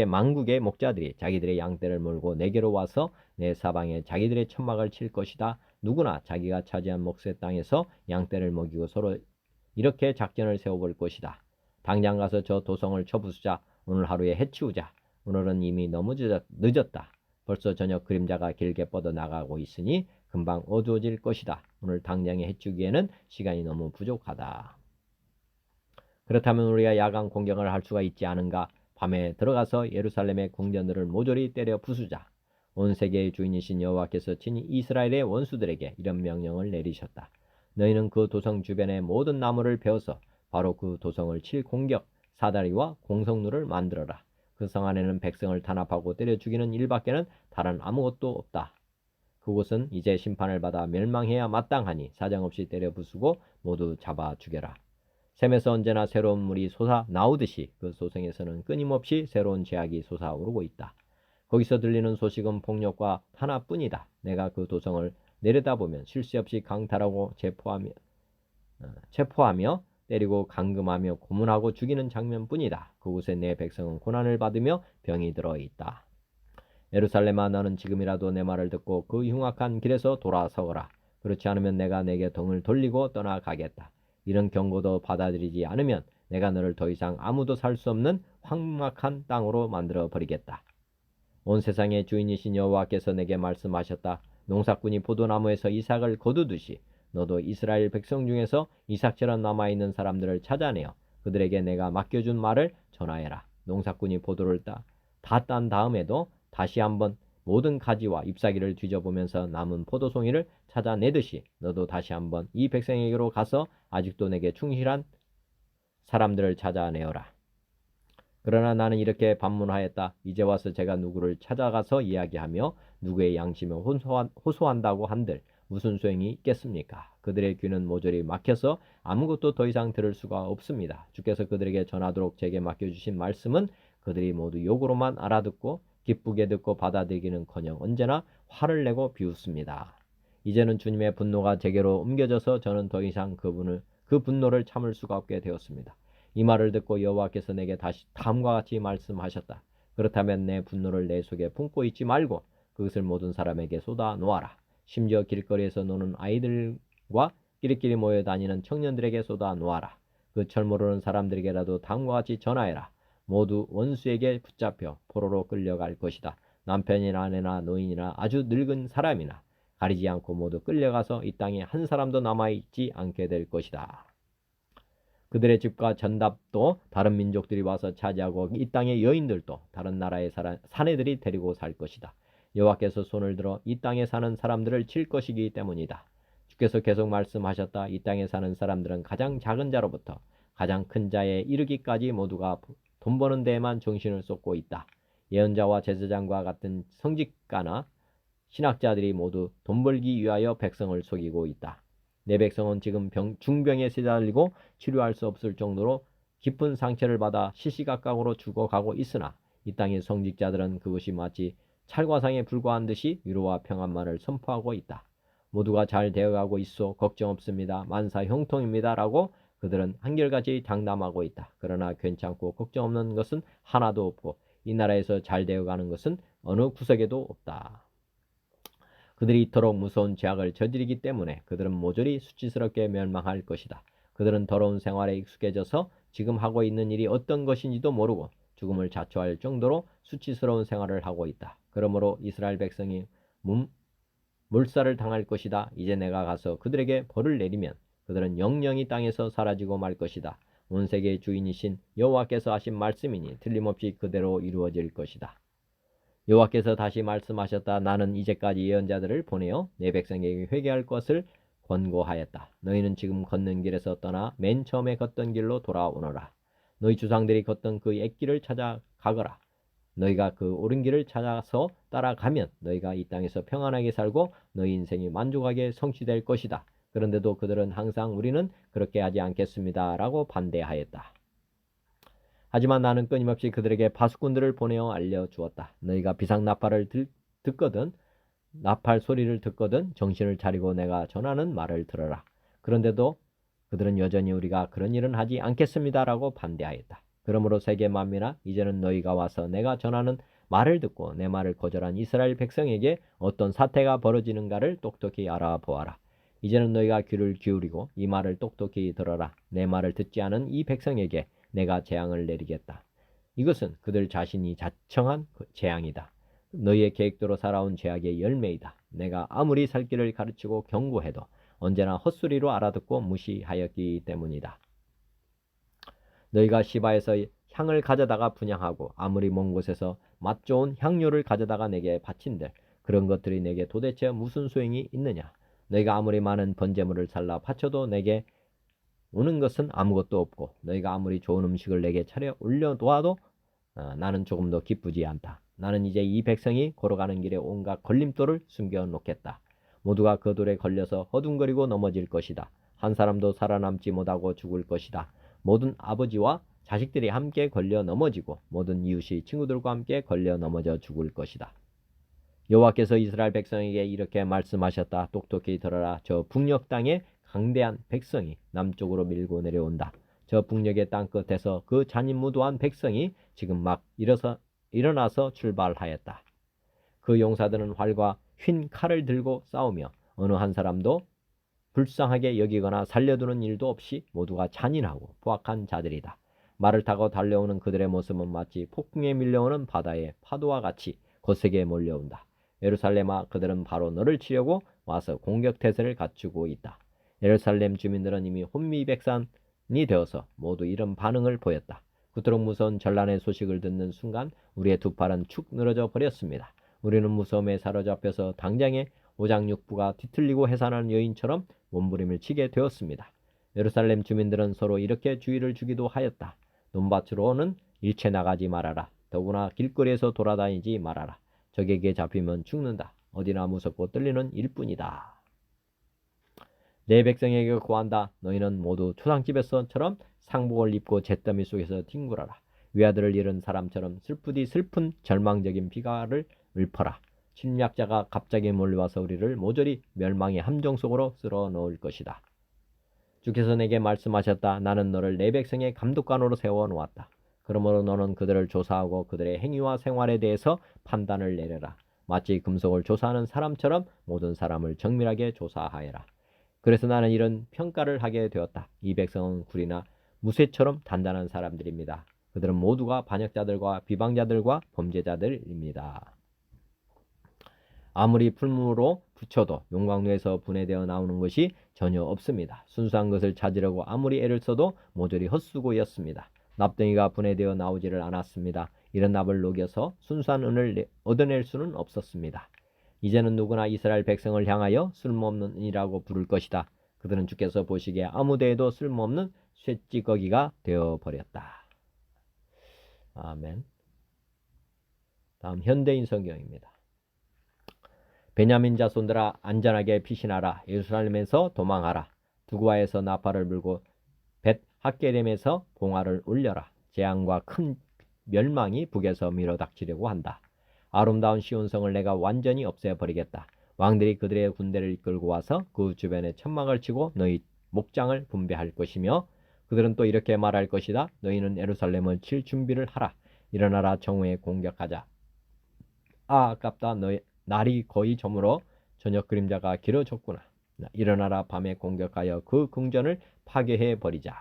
[SPEAKER 1] 만국의 목자들이 자기들의 양떼를 몰고 내게로 와서 내 사방에 자기들의 천막을 칠 것이다. 누구나 자기가 차지한 몫의 땅에서 양떼를 먹이고 서로 이렇게 작전을 세워볼 것이다. 당장 가서 저 도성을 쳐부수자. 오늘 하루에 해치우자. 오늘은 이미 너무 늦었다. 벌써 저녁 그림자가 길게 뻗어나가고 있으니 금방 어두워질 것이다. 오늘 당장에 해치우기에는 시간이 너무 부족하다. 그렇다면 우리가 야간 공격을 할 수가 있지 않은가? 밤에 들어가서 예루살렘의 궁전들을 모조리 때려 부수자. 온 세계의 주인이신 여호와께서 친히 이스라엘의 원수들에게 이런 명령을 내리셨다. 너희는 그 도성 주변의 모든 나무를 베어서 바로 그 도성을 칠 공격, 사다리와 공성루를 만들어라. 그 성 안에는 백성을 탄압하고 때려 죽이는 일밖에는 다른 아무것도 없다. 그곳은 이제 심판을 받아 멸망해야 마땅하니 사정없이 때려 부수고 모두 잡아 죽여라. 샘에서 언제나 새로운 물이 솟아 나오듯이 그 소생에서는 끊임없이 새로운 죄악이 솟아오르고 있다. 거기서 들리는 소식은 폭력과 탄압뿐이다. 내가 그 도성을 내려다보면 쉴 새 없이 강탈하고 체포하며 때리고 감금하며 고문하고 죽이는 장면뿐이다. 그곳에 내 백성은 고난을 받으며 병이 들어있다. 예루살렘아 너는 지금이라도 내 말을 듣고 그 흉악한 길에서 돌아서거라. 그렇지 않으면 내가 내게 등을 돌리고 떠나가겠다. 이런 경고도 받아들이지 않으면 내가 너를 더 이상 아무도 살 수 없는 황막한 땅으로 만들어 버리겠다. 온 세상의 주인이신 여호와께서 내게 말씀하셨다. 농사꾼이 포도나무에서 이삭을 거두듯이 너도 이스라엘 백성 중에서 이삭처럼 남아있는 사람들을 찾아내어 그들에게 내가 맡겨준 말을 전하여라. 농사꾼이 포도를 다 딴 다음에도 다시 한번 모든 가지와 잎사귀를 뒤져보면서 남은 포도송이를 찾아내듯이 너도 다시 한번 이 백성에게로 가서 아직도 내게 충실한 사람들을 찾아내어라. 그러나 나는 이렇게 반문하였다. 이제 와서 제가 누구를 찾아가서 이야기하며 누구의 양심을 호소한다고 한들 무슨 소용이 있겠습니까? 그들의 귀는 모조리 막혀서 아무것도 더 이상 들을 수가 없습니다. 주께서 그들에게 전하도록 제게 맡겨주신 말씀은 그들이 모두 욕으로만 알아듣고 기쁘게 듣고 받아들이기는커녕 언제나 화를 내고 비웃습니다. 이제는 주님의 분노가 제게로 옮겨져서 저는 더 이상 그 분노를 참을 수가 없게 되었습니다. 이 말을 듣고 여호와께서 내게 다시 다음과 같이 말씀하셨다. 그렇다면 내 분노를 내 속에 품고 있지 말고 그것을 모든 사람에게 쏟아 놓아라. 심지어 길거리에서 노는 아이들과 끼리끼리 모여 다니는 청년들에게 쏟아 놓아라. 그 철 모르는 사람들에게라도 다음과 같이 전하여라. 모두 원수에게 붙잡혀 포로로 끌려갈 것이다. 남편이나 아내나 노인이나 아주 늙은 사람이나 가리지 않고 모두 끌려가서 이 땅에 한 사람도 남아있지 않게 될 것이다. 그들의 집과 전답도 다른 민족들이 와서 차지하고 이 땅의 여인들도 다른 나라의 사내들이 데리고 살 것이다. 여호와께서 손을 들어 이 땅에 사는 사람들을 칠 것이기 때문이다. 주께서 계속 말씀하셨다. 이 땅에 사는 사람들은 가장 작은 자로부터 가장 큰 자에 이르기까지 모두가 돈 버는 데에만 정신을 쏟고 있다. 예언자와 제사장과 같은 성직가나 신학자들이 모두 돈 벌기 위하여 백성을 속이고 있다. 내 백성은 지금 중병에 시달리고 치료할 수 없을 정도로 깊은 상처를 받아 시시각각으로 죽어가고 있으나 이 땅의 성직자들은 그것이 마치 찰과상에 불과한 듯이 위로와 평안만을 선포하고 있다. 모두가 잘 되어가고 있어 걱정 없습니다. 만사 형통입니다. 라고 그들은 한결같이 장담하고 있다. 그러나 괜찮고 걱정 없는 것은 하나도 없고 이 나라에서 잘 되어가는 것은 어느 구석에도 없다. 그들이 이토록 무서운 죄악을 저지르기 때문에 그들은 모조리 수치스럽게 멸망할 것이다. 그들은 더러운 생활에 익숙해져서 지금 하고 있는 일이 어떤 것인지도 모르고 죽음을 자초할 정도로 수치스러운 생활을 하고 있다. 그러므로 이스라엘 백성이 몰살을 당할 것이다. 이제 내가 가서 그들에게 벌을 내리면 그들은 영영이 땅에서 사라지고 말 것이다. 온 세계의 주인이신 여호와께서 하신 말씀이니 틀림없이 그대로 이루어질 것이다. 여호와께서 다시 말씀하셨다. 나는 이제까지 예언자들을 보내어 내 백성에게 회개할 것을 권고하였다. 너희는 지금 걷는 길에서 떠나 맨 처음에 걷던 길로 돌아오너라. 너희 주상들이 걷던 그 옛길을 찾아가거라. 너희가 그 옳은 길을 찾아서 따라가면 너희가 이 땅에서 평안하게 살고 너희 인생이 만족하게 성취될 것이다. 그런데도 그들은 항상 우리는 그렇게 하지 않겠습니다. 라고 반대하였다. 하지만 나는 끊임없이 그들에게 파수꾼들을 보내어 알려주었다. 너희가 비상나팔을 듣거든 나팔 소리를 듣거든 정신을 차리고 내가 전하는 말을 들어라. 그런데도 그들은 여전히 우리가 그런 일은 하지 않겠습니다라고 반대하였다. 그러므로 세계 만민아 이제는 너희가 와서 내가 전하는 말을 듣고 내 말을 거절한 이스라엘 백성에게 어떤 사태가 벌어지는가를 똑똑히 알아보아라. 이제는 너희가 귀를 기울이고 이 말을 똑똑히 들어라. 내 말을 듣지 않은 이 백성에게 내가 재앙을 내리겠다. 이것은 그들 자신이 자청한 재앙이다. 너희의 계획대로 살아온 죄악의 열매이다. 내가 아무리 살 길을 가르치고 경고해도 언제나 헛소리로 알아듣고 무시하였기 때문이다. 너희가 시바에서 향을 가져다가 분향하고 아무리 먼 곳에서 맛 좋은 향료를 가져다가 내게 바친들 그런 것들이 내게 도대체 무슨 소용이 있느냐. 너희가 아무리 많은 번제물을 살라 바쳐도 내게 오는 것은 아무것도 없고 너희가 아무리 좋은 음식을 내게 차려 올려놓아도 나는 조금도 기쁘지 않다. 나는 이제 이 백성이 걸어가는 길에 온갖 걸림돌을 숨겨놓겠다. 모두가 그 돌에 걸려서 허둥거리고 넘어질 것이다. 한 사람도 살아남지 못하고 죽을 것이다. 모든 아버지와 자식들이 함께 걸려 넘어지고 모든 이웃이 친구들과 함께 걸려 넘어져 죽을 것이다. 여호와께서 이스라엘 백성에게 이렇게 말씀하셨다. 똑똑히 들어라. 저 북녘 땅에 강대한 백성이 남쪽으로 밀고 내려온다. 저 북녘의 땅끝에서 그 잔인무도한 백성이 지금 막 일어나서 출발하였다. 그 용사들은 활과 휜 칼을 들고 싸우며 어느 한 사람도 불쌍하게 여기거나 살려두는 일도 없이 모두가 잔인하고 포악한 자들이다. 말을 타고 달려오는 그들의 모습은 마치 폭풍에 밀려오는 바다의 파도와 같이 거세게 몰려온다. 예루살렘아, 그들은 바로 너를 치려고 와서 공격태세를 갖추고 있다. 예루살렘 주민들은 이미 혼미백산이 되어서 모두 이런 반응을 보였다. 그토록 무서운 전란의 소식을 듣는 순간 우리의 두 팔은 축 늘어져 버렸습니다. 우리는 무서움에 사로잡혀서 당장에 오장육부가 뒤틀리고 해산하는 여인처럼 몸부림을 치게 되었습니다. 예루살렘 주민들은 서로 이렇게 주의를 주기도 하였다. 논밭으로는 일체 나가지 말아라. 더구나 길거리에서 돌아다니지 말아라. 적에게 잡히면 죽는다. 어디나 무섭고 떨리는 일뿐이다. 내 백성에게 구한다. 너희는 모두 초상집에서처럼 상복을 입고 잿더미 속에서 뒹굴어라. 외아들을 잃은 사람처럼 슬프디 슬픈 절망적인 비가를 읊어라. 침략자가 갑자기 몰려와서 우리를 모조리 멸망의 함정 속으로 쓸어 넣을 것이다. 주께서 내게 말씀하셨다. 나는 너를 내 백성의 감독관으로 세워놓았다. 그러므로 너는 그들을 조사하고 그들의 행위와 생활에 대해서 판단을 내려라. 마치 금속을 조사하는 사람처럼 모든 사람을 정밀하게 조사하여라. 그래서 나는 이런 평가를 하게 되었다. 이 백성은 굴이나 무쇠처럼 단단한 사람들입니다. 그들은 모두가 반역자들과 비방자들과 범죄자들입니다. 아무리 풀무로 붙여도 용광로에서 분해되어 나오는 것이 전혀 없습니다. 순수한 것을 찾으려고 아무리 애를 써도 모조리 헛수고였습니다. 납덩이가 분해되어 나오지를 않았습니다. 이런 납을 녹여서 순수한 은을 얻어낼 수는 없었습니다. 이제는 누구나 이스라엘 백성을 향하여 쓸모없는 은이라고 부를 것이다. 그들은 주께서 보시기에 아무데에도 쓸모없는 쇠찌꺼기가 되어버렸다. 아멘. 다음 현대인 성경입니다. 베냐민 자손들아 안전하게 피신하라. 예루살렘에서 도망하라. 두구아에서 나팔을 불고 벳 학게렘에서 봉화를 울려라. 재앙과 큰 멸망이 북에서 밀어닥치려고 한다. 아름다운 시온성을 내가 완전히 없애버리겠다. 왕들이 그들의 군대를 이끌고 와서 그 주변에 천막을 치고 너희 목장을 분배할 것이며 그들은 또 이렇게 말할 것이다. 너희는 예루살렘을 칠 준비를 하라. 일어나라. 정오에 공격하자. 아깝다. 날이 거의 저물어 저녁 그림자가 길어졌구나. 일어나라. 밤에 공격하여 그 궁전을 파괴해 버리자.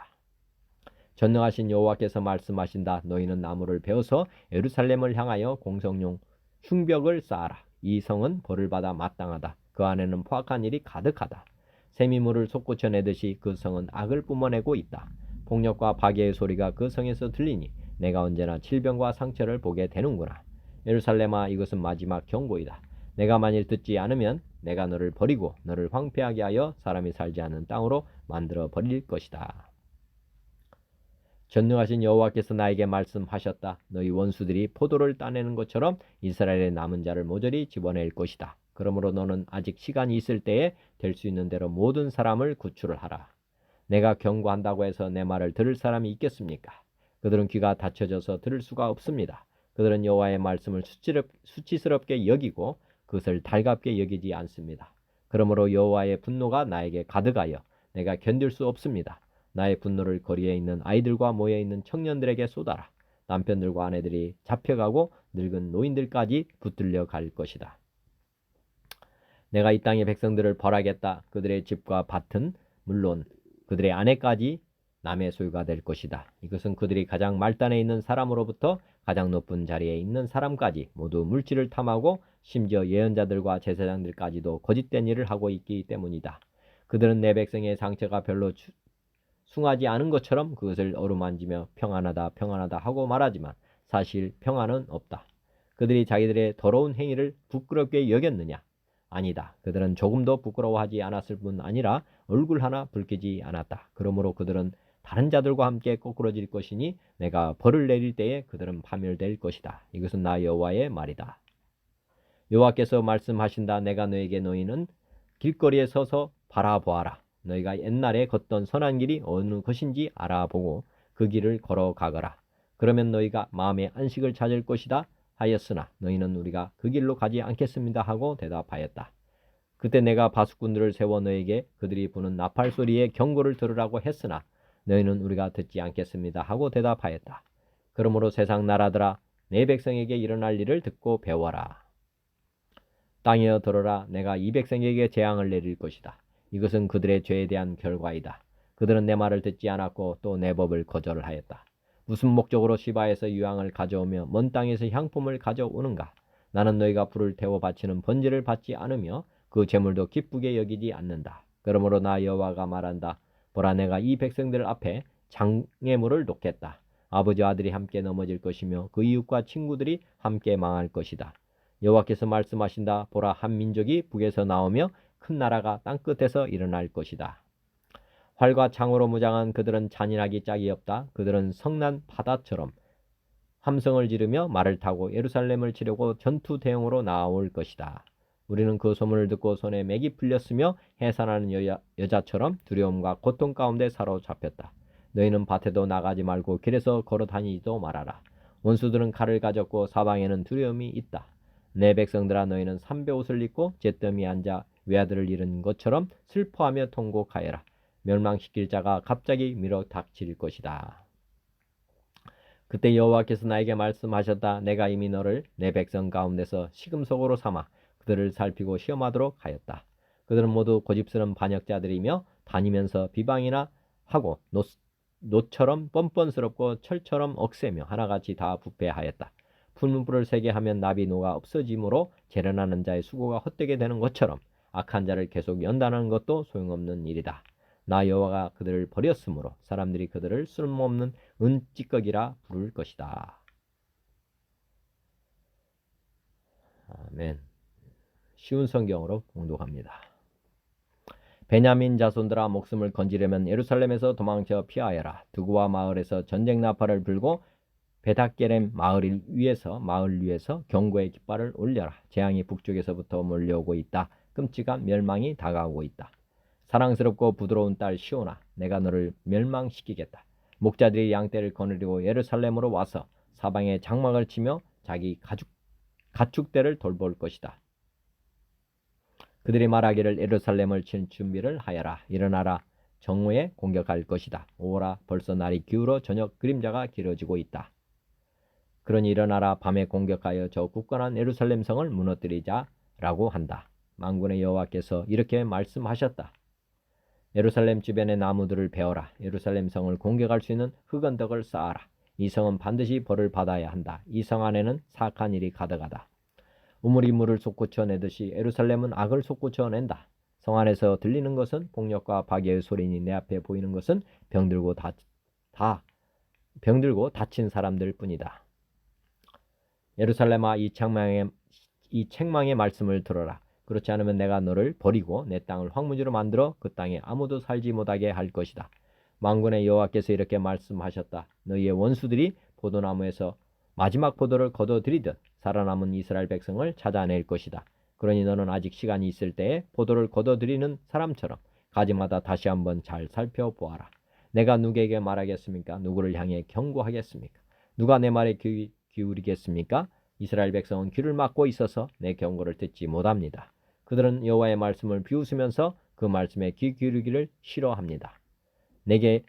[SPEAKER 1] 전능하신 여호와께서 말씀하신다. 너희는 나무를 베어서 예루살렘을 향하여 공성용 흉벽을 쌓아라. 이 성은 벌을 받아 마땅하다. 그 안에는 포악한 일이 가득하다. 샘이 물을 솟구쳐내듯이 그 성은 악을 뿜어내고 있다. 폭력과 파괴의 소리가 그 성에서 들리니 내가 언제나 질병과 상처를 보게 되는구나. 예루살렘아, 이것은 마지막 경고이다. 내가 만일 듣지 않으면 내가 너를 버리고 너를 황폐하게 하여 사람이 살지 않는 땅으로 만들어 버릴 것이다. 전능하신 여호와께서 나에게 말씀하셨다. 너희 원수들이 포도를 따내는 것처럼 이스라엘의 남은 자를 모조리 집어낼 것이다. 그러므로 너는 아직 시간이 있을 때에 될 수 있는 대로 모든 사람을 구출을 하라. 내가 경고한다고 해서 내 말을 들을 사람이 있겠습니까? 그들은 귀가 닫혀져서 들을 수가 없습니다. 그들은 여호와의 말씀을 수치스럽게 여기고 그것을 달갑게 여기지 않습니다. 그러므로 여호와의 분노가 나에게 가득하여 내가 견딜 수 없습니다. 나의 분노를 거리에 있는 아이들과 모여있는 청년들에게 쏟아라. 남편들과 아내들이 잡혀가고 늙은 노인들까지 붙들려 갈 것이다. 내가 이 땅의 백성들을 벌하겠다. 그들의 집과 밭은 물론 그들의 아내까지 남의 소유가 될 것이다. 이것은 그들이 가장 말단에 있는 사람으로부터 가장 높은 자리에 있는 사람까지 모두 물질을 탐하고 심지어 예언자들과 제사장들까지도 거짓된 일을 하고 있기 때문이다. 그들은 내 백성의 상처가 별로 숭하지 않은 것처럼 그것을 어루만지며 평안하다 평안하다 하고 말하지만 사실 평안은 없다. 그들이 자기들의 더러운 행위를 부끄럽게 여겼느냐? 아니다. 그들은 조금도 부끄러워하지 않았을 뿐 아니라 얼굴 하나 붉히지 않았다. 그러므로 그들은 다른 자들과 함께 거꾸러질 것이니 내가 벌을 내릴 때에 그들은 파멸될 것이다. 이것은 나 여호와의 말이다. 여호와께서 말씀하신다. 내가 너에게 너희는 길거리에 서서 바라보아라. 너희가 옛날에 걷던 선한 길이 어느 것인지 알아보고 그 길을 걸어가거라. 그러면 너희가 마음의 안식을 찾을 것이다 하였으나 너희는 우리가 그 길로 가지 않겠습니다 하고 대답하였다. 그때 내가 바수꾼들을 세워 너에게 그들이 부는 나팔 소리의 경고를 들으라고 했으나 너희는 우리가 듣지 않겠습니다 하고 대답하였다. 그러므로 세상 나라들아, 내 백성에게 일어날 일을 듣고 배워라. 땅이여 들어라. 내가 이 백성에게 재앙을 내릴 것이다. 이것은 그들의 죄에 대한 결과이다. 그들은 내 말을 듣지 않았고 또 내 법을 거절하였다. 무슨 목적으로 시바에서 유황을 가져오며 먼 땅에서 향품을 가져오는가? 나는 너희가 불을 태워 바치는 번제를 받지 않으며 그 제물도 기쁘게 여기지 않는다. 그러므로 나 여호와가 말한다. 보라, 내가 이 백성들 앞에 장애물을 놓겠다. 아버지와 아들이 함께 넘어질 것이며 그 이웃과 친구들이 함께 망할 것이다. 여호와께서 말씀하신다. 보라, 한 민족이 북에서 나오며 큰 나라가 땅끝에서 일어날 것이다. 활과 창으로 무장한 그들은 잔인하기 짝이 없다. 그들은 성난 바다처럼 함성을 지르며 말을 타고 예루살렘을 치려고 전투 대용으로 나올 것이다. 우리는 그 소문을 듣고 손에 맥이 풀렸으며 해산하는 여자처럼 두려움과 고통 가운데 사로잡혔다. 너희는 밭에도 나가지 말고 길에서 걸어 다니지도 말아라. 원수들은 칼을 가졌고 사방에는 두려움이 있다. 내 백성들아, 너희는 삼베옷을 입고 잿더미에 앉아 외아들을 잃은 것처럼 슬퍼하며 통곡하여라. 멸망시킬 자가 갑자기 밀어 닥칠 것이다. 그때 여호와께서 나에게 말씀하셨다. 내가 이미 너를 내 백성 가운데서 시금석으로 삼아 그들을 살피고 시험하도록 하였다. 그들은 모두 고집스러운 반역자들이며 다니면서 비방이나 하고 노처럼 뻔뻔스럽고 철처럼 억세며 하나같이 다 부패하였다. 푸른 불을 세게 하면 나비 녹아 없어지므로 재련하는 자의 수고가 헛되게 되는 것처럼 악한 자를 계속 연단하는 것도 소용없는 일이다. 나 여호와가 그들을 버렸으므로 사람들이 그들을 쓸모없는 은찌꺼기라 부를 것이다. 아멘. 쉬운 성경으로 봉독합니다. 베냐민 자손들아, 목숨을 건지려면 예루살렘에서 도망쳐 피하여라. 두구와 마을에서 전쟁 나팔을 불고 베닥게렘 마을 위에서 경고의 깃발을 올려라. 재앙이 북쪽에서부터 몰려오고 있다. 끔찍한 멸망이 다가오고 있다. 사랑스럽고 부드러운 딸 시온아, 내가 너를 멸망시키겠다. 목자들이 양떼를 거느리고 예루살렘으로 와서 사방에 장막을 치며 자기 가축대를 돌볼 것이다. 그들이 말하기를 예루살렘을 칠 준비를 하여라. 일어나라. 정오에 공격할 것이다. 오라. 벌써 날이 기울어 저녁 그림자가 길어지고 있다. 그러니 일어나라. 밤에 공격하여 저 굳건한 예루살렘 성을 무너뜨리자라고 한다. 만군의 여호와께서 이렇게 말씀하셨다. 예루살렘 주변의 나무들을 베어라. 예루살렘 성을 공격할 수 있는 흑언덕을 쌓아라. 이 성은 반드시 벌을 받아야 한다. 이 성 안에는 사악한 일이 가득하다. 우물이 물을 솟구쳐내듯이 예루살렘은 악을 솟구쳐낸다. 성 안에서 들리는 것은 폭력과 박해의 소리니 내 앞에 보이는 것은 병들고 다친 사람들 뿐이다. 예루살렘아, 이 책망의 말씀을 들어라. 그렇지 않으면 내가 너를 버리고 내 땅을 황무지로 만들어 그 땅에 아무도 살지 못하게 할 것이다. 만군의 여호와께서 이렇게 말씀하셨다. 너희의 원수들이 포도나무에서 마지막 포도를 거둬들이듯 살아남은 이스라엘 백성을 찾아낼 것이다. 그러니 너는 아직 시간이 있을 때에 포도를 거둬들이는 사람처럼 가지마다 다시 한번 잘 살펴보아라. 내가 누구에게 말하겠습니까? 누구를 향해 경고하겠습니까? 누가 내 말에 귀 기울이겠습니까? 이스라엘 백성은 귀를 막고 있어서 내 경고를 듣지 못합니다. 그들은 여호와의 말씀을 비웃으면서 그 말씀에 귀 기울이기를 싫어합니다. 내게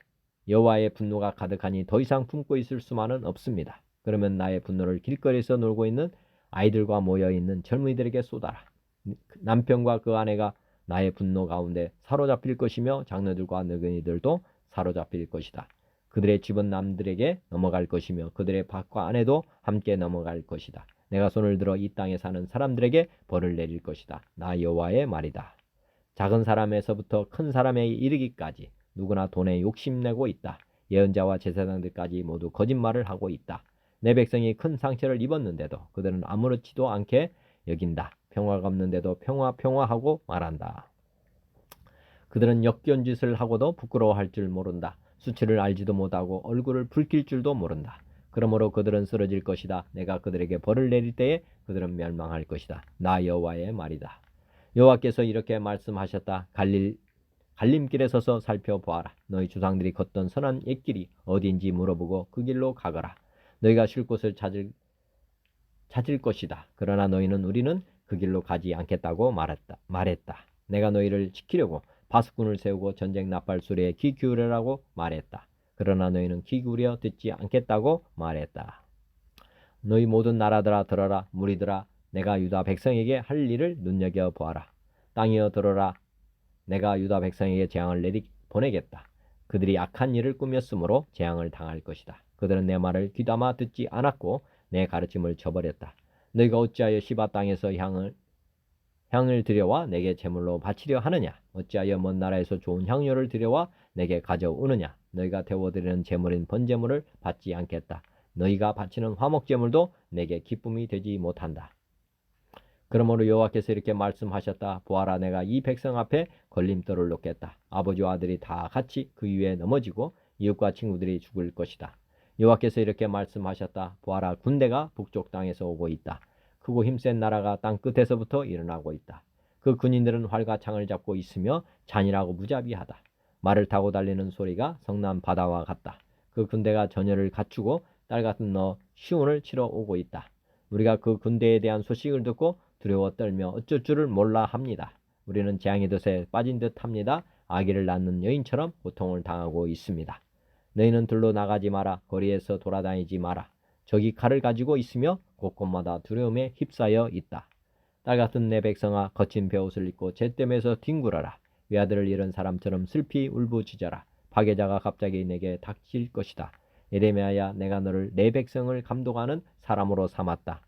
[SPEAKER 1] 여호와의 분노가 가득하니 더 이상 품고 있을 수만은 없습니다. 그러면 나의 분노를 길거리에서 놀고 있는 아이들과 모여있는 젊은이들에게 쏟아라. 남편과 그 아내가 나의 분노 가운데 사로잡힐 것이며 장로들과 늙은이들도 사로잡힐 것이다. 그들의 집은 남들에게 넘어갈 것이며 그들의 밭과 안에도 함께 넘어갈 것이다. 내가 손을 들어 이 땅에 사는 사람들에게 벌을 내릴 것이다. 나 여호와의 말이다. 작은 사람에서부터 큰 사람에 이르기까지 누구나 돈에 욕심내고 있다. 예언자와 제사장들까지 모두 거짓말을 하고 있다. 내 백성이 큰 상처를 입었는데도 그들은 아무렇지도 않게 여긴다. 평화가 없는데도 평화하고 말한다. 그들은 역겨운 짓을 하고도 부끄러워할 줄 모른다. 수치를 알지도 못하고 얼굴을 붉힐 줄도 모른다. 그러므로 그들은 쓰러질 것이다. 내가 그들에게 벌을 내릴 때에 그들은 멸망할 것이다. 나 여호와의 말이다. 여호와께서 이렇게 말씀하셨다. 갈림길에 서서 살펴보아라. 너희 조상들이 걷던 선한 옛길이 어디인지 물어보고 그 길로 가거라. 너희가 쉴 곳을 찾을 것이다. 그러나 너희는 우리는 그 길로 가지 않겠다고 말했다. 내가 너희를 지키려고 파수꾼을 세우고 전쟁 나팔 소리에 귀 기울여라고 말했다. 그러나 너희는 귀 기울여 듣지 않겠다고 말했다. 너희 모든 나라들아 들어라. 무리들아, 내가 유다 백성에게 할 일을 눈여겨보아라. 땅이여 들어라. 내가 유다 백성에게 재앙을 보내겠다. 그들이 악한 일을 꾸몄으므로 재앙을 당할 것이다. 그들은 내 말을 귀담아 듣지 않았고 내 가르침을 저버렸다. 너희가 어찌하여 시바 땅에서 향을 들여와 내게 제물로 바치려 하느냐? 어찌하여 먼 나라에서 좋은 향료를 들여와 내게 가져오느냐? 너희가 태워드리는 제물인 번제물을 받지 않겠다. 너희가 바치는 화목제물도 내게 기쁨이 되지 못한다. 그러므로 여호와께서 이렇게 말씀하셨다. 보아라, 내가 이 백성 앞에 걸림돌을 놓겠다. 아버지와 아들이 다 같이 그 위에 넘어지고 이웃과 친구들이 죽을 것이다. 여호와께서 이렇게 말씀하셨다. 보아라, 군대가 북쪽 땅에서 오고 있다. 크고 힘센 나라가 땅 끝에서부터 일어나고 있다. 그 군인들은 활과 창을 잡고 있으며 잔인하고 무자비하다. 말을 타고 달리는 소리가 성난 바다와 같다. 그 군대가 전열을 갖추고 딸 같은 너 시온을 치러 오고 있다. 우리가 그 군대에 대한 소식을 듣고 두려워 떨며 어쩔 줄을 몰라 합니다. 우리는 재앙의 덫에 빠진 듯 합니다. 아기를 낳는 여인처럼 고통을 당하고 있습니다. 너희는 들로 나가지 마라. 거리에서 돌아다니지 마라. 적이 칼을 가지고 있으며 곳곳마다 두려움에 휩싸여 있다. 딸 같은 내 백성아, 거친 베옷을 입고 잿댐에서 뒹굴어라. 외아들을 잃은 사람처럼 슬피 울부짖어라. 파괴자가 갑자기 내게 닥칠 것이다. 예레미야야, 내가 너를 내 백성을 감독하는 사람으로 삼았다.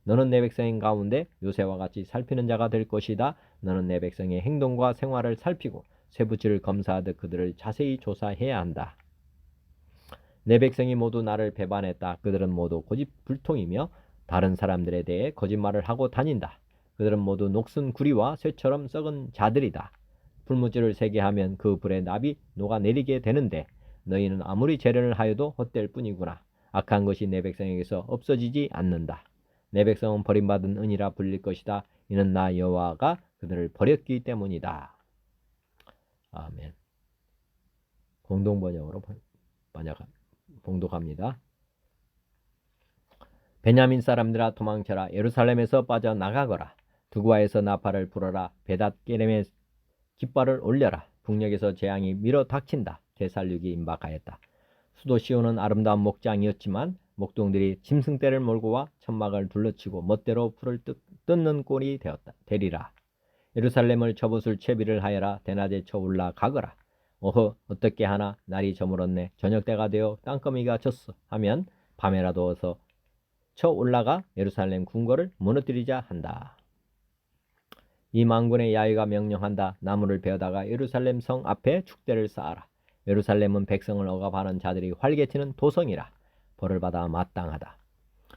[SPEAKER 1] 너는 내 백성인 가운데 요새와 같이 살피는 자가 될 것이다. 너는 내 백성의 행동과 생활을 살피고 쇠붙이를 검사하듯 그들을 자세히 조사해야 한다. 내 백성이 모두 나를 배반했다. 그들은 모두 고집불통이며 다른 사람들에 대해 거짓말을 하고 다닌다. 그들은 모두 녹슨 구리와 쇠처럼 썩은 자들이다. 불무지를 세게 하면 그 불에 납이 녹아내리게 되는데 너희는 아무리 재련을 하여도 헛될 뿐이구나. 악한 것이 내 백성에게서 없어지지 않는다. 내 백성은 버림받은 은이라 불릴 것이다. 이는 나 여호와가 그들을 버렸기 때문이다. 아멘. 공동번역으로 봉독합니다. 베냐민 사람들아, 도망쳐라. 예루살렘에서 빠져나가거라. 두구아에서 나팔을 불어라. 베닷게렘에 깃발을 올려라. 북녘에서 재앙이 밀어 닥친다. 되살육이 임박하였다. 수도 시온은 아름다운 목장이었지만 목동들이 짐승떼를 몰고 와 천막을 둘러치고 멋대로 풀을 뜯는 꼴이 되리라. 예루살렘을 저붓을 채비를 하여라. 대낮에 쳐 올라가거라. 어허, 어떻게 하나. 날이 저물었네. 저녁때가 되어 땅거미가 졌어 하면 밤에라도 어서 쳐 올라가 예루살렘 궁궐을 무너뜨리자 한다. 이 만군의 야훼가 명령한다. 나무를 베어다가 예루살렘 성 앞에 축대를 쌓아라. 예루살렘은 백성을 억압하는 자들이 활개치는 도성이라. 벌을 받아 마땅하다.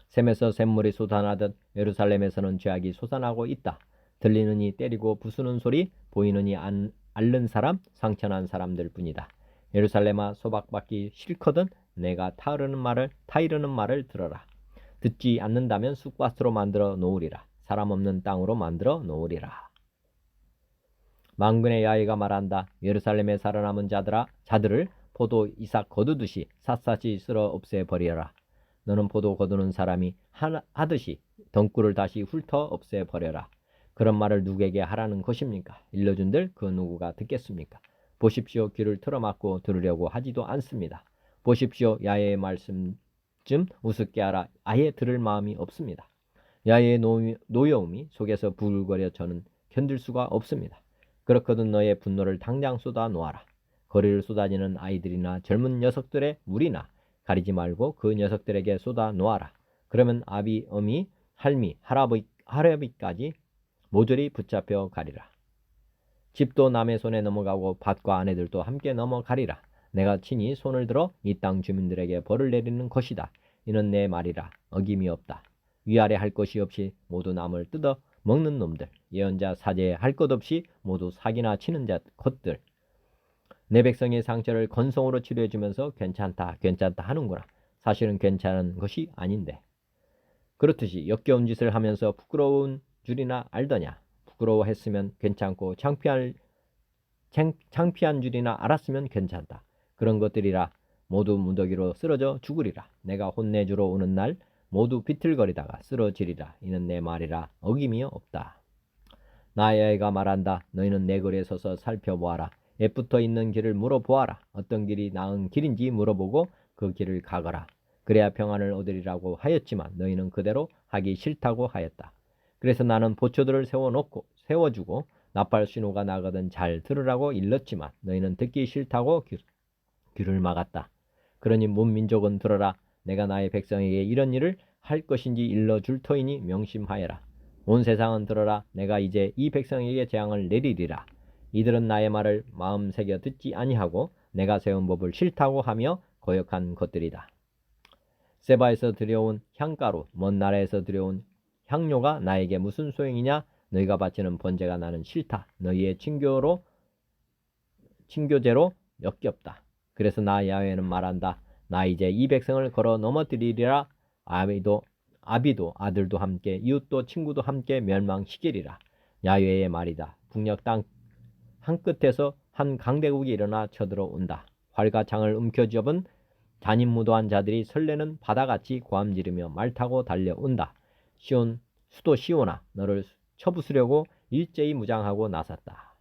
[SPEAKER 1] 샘에서 샘물이 솟아나듯 예루살렘에서는 죄악이 솟아나고 있다. 들리는 이 때리고 부수는 소리, 보이는 이 앓는 사람, 상처난 사람들 뿐이다. 예루살렘아, 소박받기 싫거든 내가 타이르는 말을 들어라. 듣지 않는다면 쑥밭으로 만들어 놓으리라. 사람 없는 땅으로 만들어 놓으리라. 만군의 야훼가 말한다. 예루살렘에 살아남은 자들을 포도 이삭 거두듯이 샅샅이 쓸어 없애버리라. 너는 포도 거두는 사람이 하듯이 덩굴을 다시 훑어 없애버려라. 그런 말을 누구에게 하라는 것입니까? 일러준들 그 누구가 듣겠습니까? 보십시오. 귀를 틀어막고 들으려고 하지도 않습니다. 보십시오. 야훼의 말씀 좀 우습게 하라. 아예 들을 마음이 없습니다. 야훼의 노여움이 속에서 부글거려 저는 견딜 수가 없습니다. 그렇거든 너의 분노를 당장 쏟아 놓아라. 거리를 쏟아지는 아이들이나 젊은 녀석들의 무리나 가리지 말고 그 녀석들에게 쏟아 놓아라. 그러면 아비, 어미, 할미, 할아버지까지 모조리 붙잡혀 가리라. 집도 남의 손에 넘어가고 밭과 아내들도 함께 넘어가리라. 내가 친히 손을 들어 이 땅 주민들에게 벌을 내리는 것이다. 이는 내 말이라. 어김이 없다. 위아래 할 것이 없이 모두 남을 뜯어 먹는 놈들, 예언자 사제에 할 것 없이 모두 사기나 치는 것들. 내 백성의 상처를 건성으로 치료해주면서 괜찮다 하는구나. 사실은 괜찮은 것이 아닌데. 그렇듯이 역겨운 짓을 하면서 부끄러운 줄이나 알더냐. 부끄러워했으면 괜찮고 창피한 줄이나 알았으면 괜찮다. 그런 것들이라 모두 무더기로 쓰러져 죽으리라. 내가 혼내주러 오는 날 모두 비틀거리다가 쓰러지리라. 이는 내 말이라. 어김이 없다. 나 야훼가 말한다. 너희는 내 거리에 서서 살펴보아라. 옛부터 있는 길을 물어보아라. 어떤 길이 나은 길인지 물어보고 그 길을 가거라. 그래야 평안을 얻으리라고 하였지만 너희는 그대로 하기 싫다고 하였다. 그래서 나는 보초들을 세워주고 나팔 신호가 나거든 잘 들으라고 일렀지만 너희는 듣기 싫다고 귀를 막았다. 그러니 문 민족은 들어라. 내가 나의 백성에게 이런 일을 할 것인지 일러줄 터이니 명심하여라. 온 세상은 들어라. 내가 이제 이 백성에게 재앙을 내리리라. 이들은 나의 말을 마음 새겨 듣지 아니하고 내가 세운 법을 싫다고 하며 거역한 것들이다. 세바에서 들여온 향가루, 먼 나라에서 들여온 향료가 나에게 무슨 소용이냐? 너희가 바치는 번제가 나는 싫다. 너희의 친교제로 역겹다. 그래서 나 야훼는 말한다. 나 이제 이 백성을 걸어 넘어뜨리리라. 아비도 아들도 함께 이웃도 친구도 함께 멸망시키리라. 야훼의 말이다. 북녘 땅 한 끝에서 한 강대국이 일어나 쳐들어온다. 활과 창을 움켜쥐어본 잔인무도한 자들이 설레는 바다같이 고함지르며 말 타고 달려온다. 수도 시온아, 너를 쳐부수려고 일제히 무장하고 나섰다.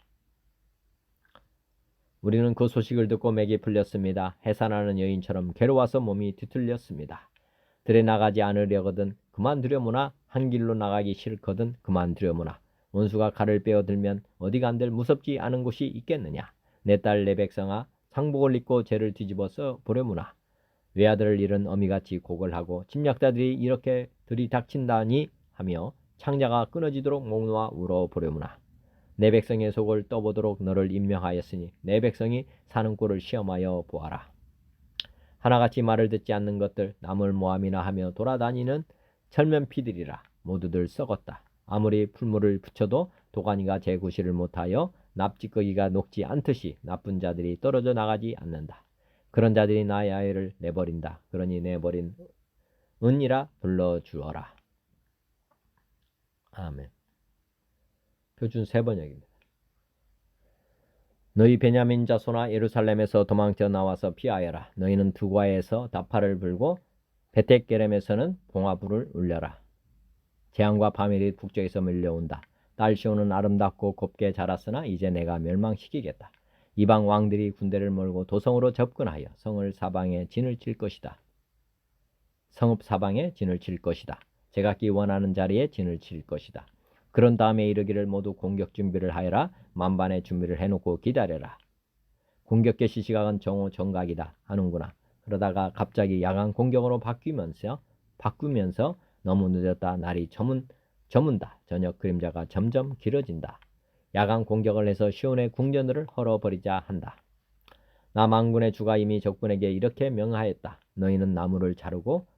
[SPEAKER 1] 우리는 그 소식을 듣고 맥이 풀렸습니다. 해산하는 여인처럼 괴로워서 몸이 뒤틀렸습니다. 들에 나가지 않으려거든 그만두려무나, 한 길로 나가기 싫거든 그만두려무나. 원수가 칼을 빼어들면 어디 간들 무섭지 않은 곳이 있겠느냐. 내 딸 내 백성아, 상복을 입고 죄를 뒤집어 써 보려무나. 외아들을 잃은 어미같이 고걸하고 침략자들이 이렇게 들이닥친다니 하며 창자가 끊어지도록 목 놓아 울어보려무나. 내 백성의 속을 떠보도록 너를 임명하였으니 내 백성이 사는 꼴을 시험하여 보아라. 하나같이 말을 듣지 않는 것들, 나물 모함이나 하며 돌아다니는 철면피들이라. 모두들 썩었다. 아무리 풀물을 붙여도 도가니가 제 구실을 못하여 납찌꺼기가 녹지 않듯이 나쁜 자들이 떨어져 나가지 않는다. 그런 자들이 나의 아이를 내버린다. 그러니 내버린 은이라 불러주어라. 아멘. 표준 세번역입니다. 너희 베냐민 자손아, 예루살렘에서 도망쳐 나와서 피하여라. 너희는 두과에서 다파를 불고 베텍게렘에서는 봉화불을 울려라. 재앙과 파멸이 북쪽에서 밀려온다. 딸 시온은 아름답고 곱게 자랐으나 이제 내가 멸망시키겠다. 이방 왕들이 군대를 몰고 도성으로 접근하여 성읍 사방에 진을 칠 것이다. 제각기 원하는 자리에 진을 칠 것이다. 그런 다음에 이르기를 모두 공격 준비를 하여라. 만반의 준비를 해놓고 기다려라. 공격 개시 시각은 정오 정각이다 하는구나. 그러다가 갑자기 야간 공격으로 바꾸면서 너무 늦었다. 날이 저문다. 저녁 그림자가 점점 길어진다. 야간 공격을 해서 시온의 궁전들을 헐어버리자 한다. 나 만군의 주가 이미 적군에게 이렇게 명하였다. 너희는 나무를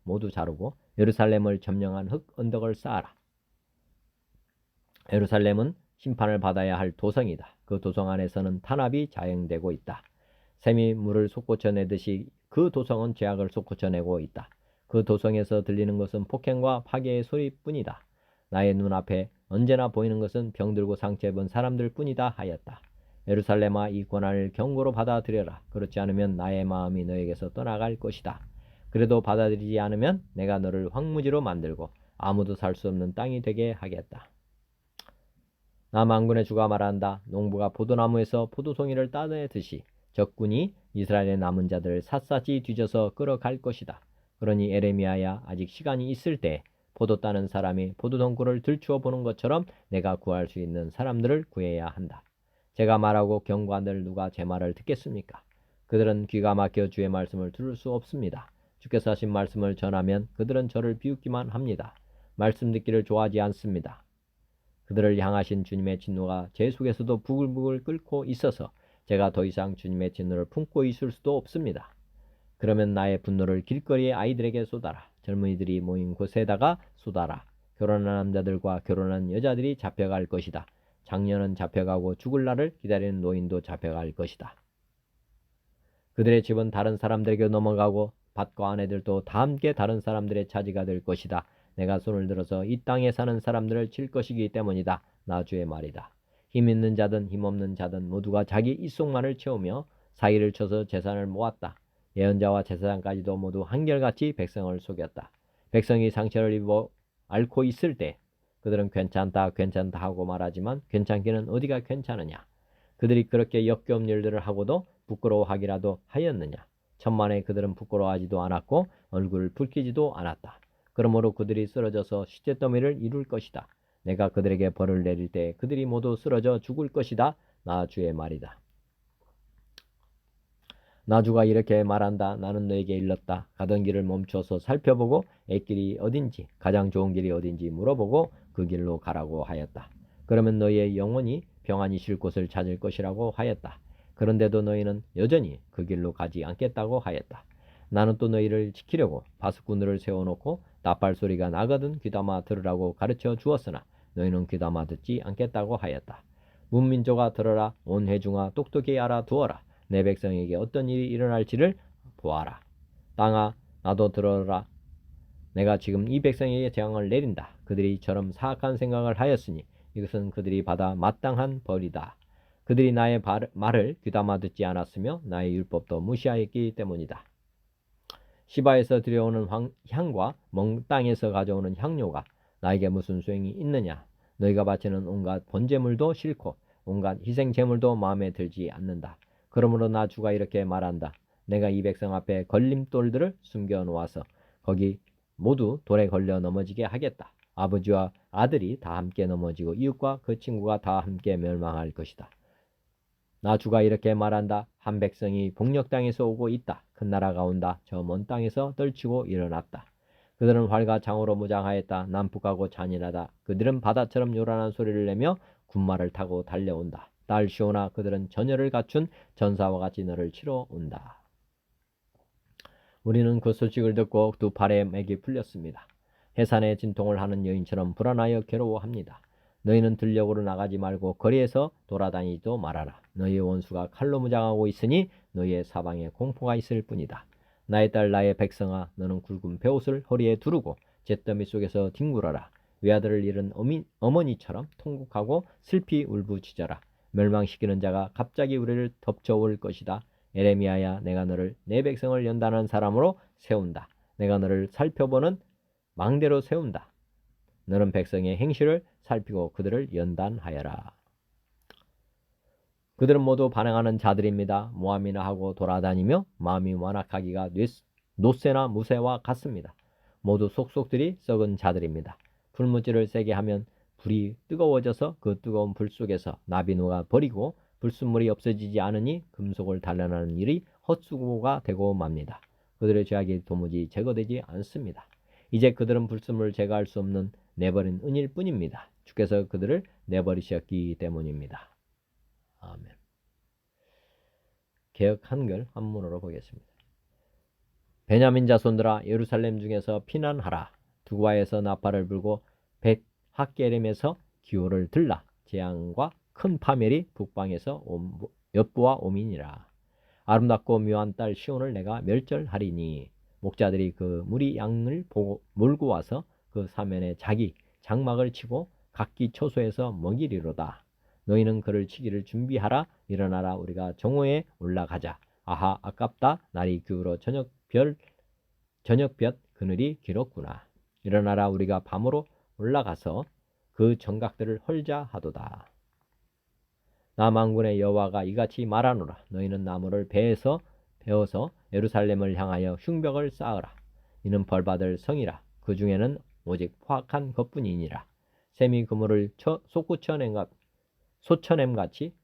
[SPEAKER 1] 모두 자르고 예루살렘을 점령한 흙 언덕을 쌓아라. 예루살렘은 심판을 받아야 할 도성이다. 그 도성 안에서는 탄압이 자행되고 있다. 샘이 물을 솟구쳐내듯이 그 도성은 죄악을 솟구쳐내고 있다. 그 도성에서 들리는 것은 폭행과 파괴의 소리뿐이다. 나의 눈앞에 언제나 보이는 것은 병들고 상처 입은 사람들 뿐이다 하였다. 예루살렘아, 이 고난을 경고로 받아들여라. 그렇지 않으면 나의 마음이 너에게서 떠나갈 것이다. 그래도 받아들이지 않으면 내가 너를 황무지로 만들고 아무도 살 수 없는 땅이 되게 하겠다. 나 만군의 주가 말한다. 농부가 포도나무에서 포도송이를 따내듯이 적군이 이스라엘의 남은 자들을 샅샅이 뒤져서 끌어갈 것이다. 그러니 에레미야야, 아직 시간이 있을 때 포도 따는 사람이 포도덩굴을 들추어 보는 것처럼 내가 구할 수 있는 사람들을 구해야 한다. 제가 말하고 경고한들 누가 제 말을 듣겠습니까? 그들은 귀가 막혀 주의 말씀을 들을 수 없습니다. 주께서 하신 말씀을 전하면 그들은 저를 비웃기만 합니다. 말씀 듣기를 좋아하지 않습니다. 그들을 향하신 주님의 진노가 제 속에서도 부글부글 끓고 있어서 제가 더 이상 주님의 진노를 품고 있을 수도 없습니다. 그러면 나의 분노를 길거리의 아이들에게 쏟아라. 젊은이들이 모인 곳에다가 쏟아라. 결혼한 남자들과 결혼한 여자들이 잡혀갈 것이다. 장년은 잡혀가고 죽을 날을 기다리는 노인도 잡혀갈 것이다. 그들의 집은 다른 사람들에게 넘어가고 밭과 아내들도 다 함께 다른 사람들의 차지가 될 것이다. 내가 손을 들어서 이 땅에 사는 사람들을 칠 것이기 때문이다. 나 주의 말이다. 힘 있는 자든 힘없는 자든 모두가 자기 입속만을 채우며 사기를 쳐서 재산을 모았다. 예언자와 제사장까지도 모두 한결같이 백성을 속였다. 백성이 상처를 입어 앓고 있을 때 그들은 괜찮다 하고 말하지만 괜찮기는 어디가 괜찮으냐. 그들이 그렇게 역겨운 일들을 하고도 부끄러워하기라도 하였느냐. 천만에 그들은 부끄러워하지도 않았고 얼굴을 붉히지도 않았다. 그러므로 그들이 쓰러져서 시체더미를 이룰 것이다. 내가 그들에게 벌을 내릴 때 그들이 모두 쓰러져 죽을 것이다. 나 주의 말이다. 나 주가 이렇게 말한다. 나는 너에게 일렀다. 가던 길을 멈춰서 살펴보고 애길이 어딘지, 가장 좋은 길이 어딘지 물어보고 그 길로 가라고 하였다. 그러면 너희의 영혼이 평안히 쉴 곳을 찾을 것이라고 하였다. 그런데도 너희는 여전히 그 길로 가지 않겠다고 하였다. 나는 또 너희를 지키려고 바스구늘을 세워놓고 나팔 소리가 나거든 귀담아 들으라고 가르쳐 주었으나 너희는 귀담아 듣지 않겠다고 하였다. 문민족아 들어라. 온 회중아 똑똑히 알아두어라. 내 백성에게 어떤 일이 일어날지를 보아라. 땅아 나도 들어라. 내가 지금 이 백성에게 재앙을 내린다. 그들이 이처럼 사악한 생각을 하였으니 이것은 그들이 받아 마땅한 벌이다. 그들이 나의 말을 귀담아 듣지 않았으며 나의 율법도 무시하였기 때문이다. 시바에서 들여오는 향과 멍 땅에서 가져오는 향료가 나에게 무슨 소용이 있느냐? 너희가 바치는 온갖 번제물도 싫고 온갖 희생 제물도 마음에 들지 않는다. 그러므로 나 주가 이렇게 말한다. 내가 이 백성 앞에 걸림돌들을 숨겨 놓아서 거기 모두 돌에 걸려 넘어지게 하겠다. 아버지와 아들이 다 함께 넘어지고 이웃과 그 친구가 다 함께 멸망할 것이다. 나 주가 이렇게 말한다. 한 백성이 복력 땅에서 오고 있다. 큰 나라가 온다. 저 먼 땅에서 떨치고 일어났다. 그들은 활과 창으로 무장하였다. 난폭하고 잔인하다. 그들은 바다처럼 요란한 소리를 내며 군마를 타고 달려온다. 딸 시온아, 그들은 전열을 갖춘 전사와 같이 너를 치러 온다. 우리는 그 소식을 듣고 두 팔에 맥이 풀렸습니다. 해산에 진통을 하는 여인처럼 불안하여 괴로워합니다. 너희는 들녘으로 나가지 말고 거리에서 돌아다니지도 말아라. 너희의 원수가 칼로 무장하고 있으니 너희의 사방에 공포가 있을 뿐이다. 나의 딸 나의 백성아, 너는 굵은 베옷을 허리에 두르고 잿더미 속에서 뒹굴어라. 외아들을 잃은 어머니처럼 통곡하고 슬피 울부짖어라. 멸망시키는 자가 갑자기 우리를 덮쳐올 것이다. 에레미야야, 내가 너를 내 백성을 연단하는 사람으로 세운다. 내가 너를 살펴보는 망대로 세운다. 너는 백성의 행실을 살피고 그들을 연단하여라. 그들은 모두 반항하는 자들입니다. 모함이나 하고 돌아다니며 마음이 완악하기가 노새나 무새와 같습니다. 모두 속속들이 썩은 자들입니다. 불문질을 세게 하면 불이 뜨거워져서 그 뜨거운 불 속에서 나비 녹아 버리고 불순물이 없어지지 않으니 금속을 단련하는 일이 헛수고가 되고 맙니다. 그들의 죄악이 도무지 제거되지 않습니다. 이제 그들은 불순물을 제거할 수 없는 내버린 은일 뿐입니다. 주께서 그들을 내버리셨기 때문입니다. 아멘. 개역 한글 한문으로 보겠습니다. 베냐민 자손들아, 예루살렘 중에서 피난하라. 두바에서 나팔을 불고 벳 학게렘에서 기호를 들라. 재앙과 큰 파멸이 북방에서 엿부와 오민이라. 아름답고 묘한 딸 시온을 내가 멸절하리니 목자들이 그 무리 양을 몰고 와서 그 사면에 자기 장막을 치고 각기 초소에서 먹이리로다. 너희는 그를 치기를 준비하라. 일어나라, 우리가 정오에 올라가자. 아하, 아깝다. 날이 기울어 저녁볕 그늘이 길었구나. 일어나라, 우리가 밤으로 올라가서 그 정각들을 헐자 하도다. 나 만군의 여호와가 이같이 말하노라. 너희는 나무를 베어서 예루살렘을 향하여 흉벽을 쌓으라. 이는 벌받을 성이라. 그 중에는 오직 포악한 것뿐이니라. 샘이 그물을 소쳐냄같이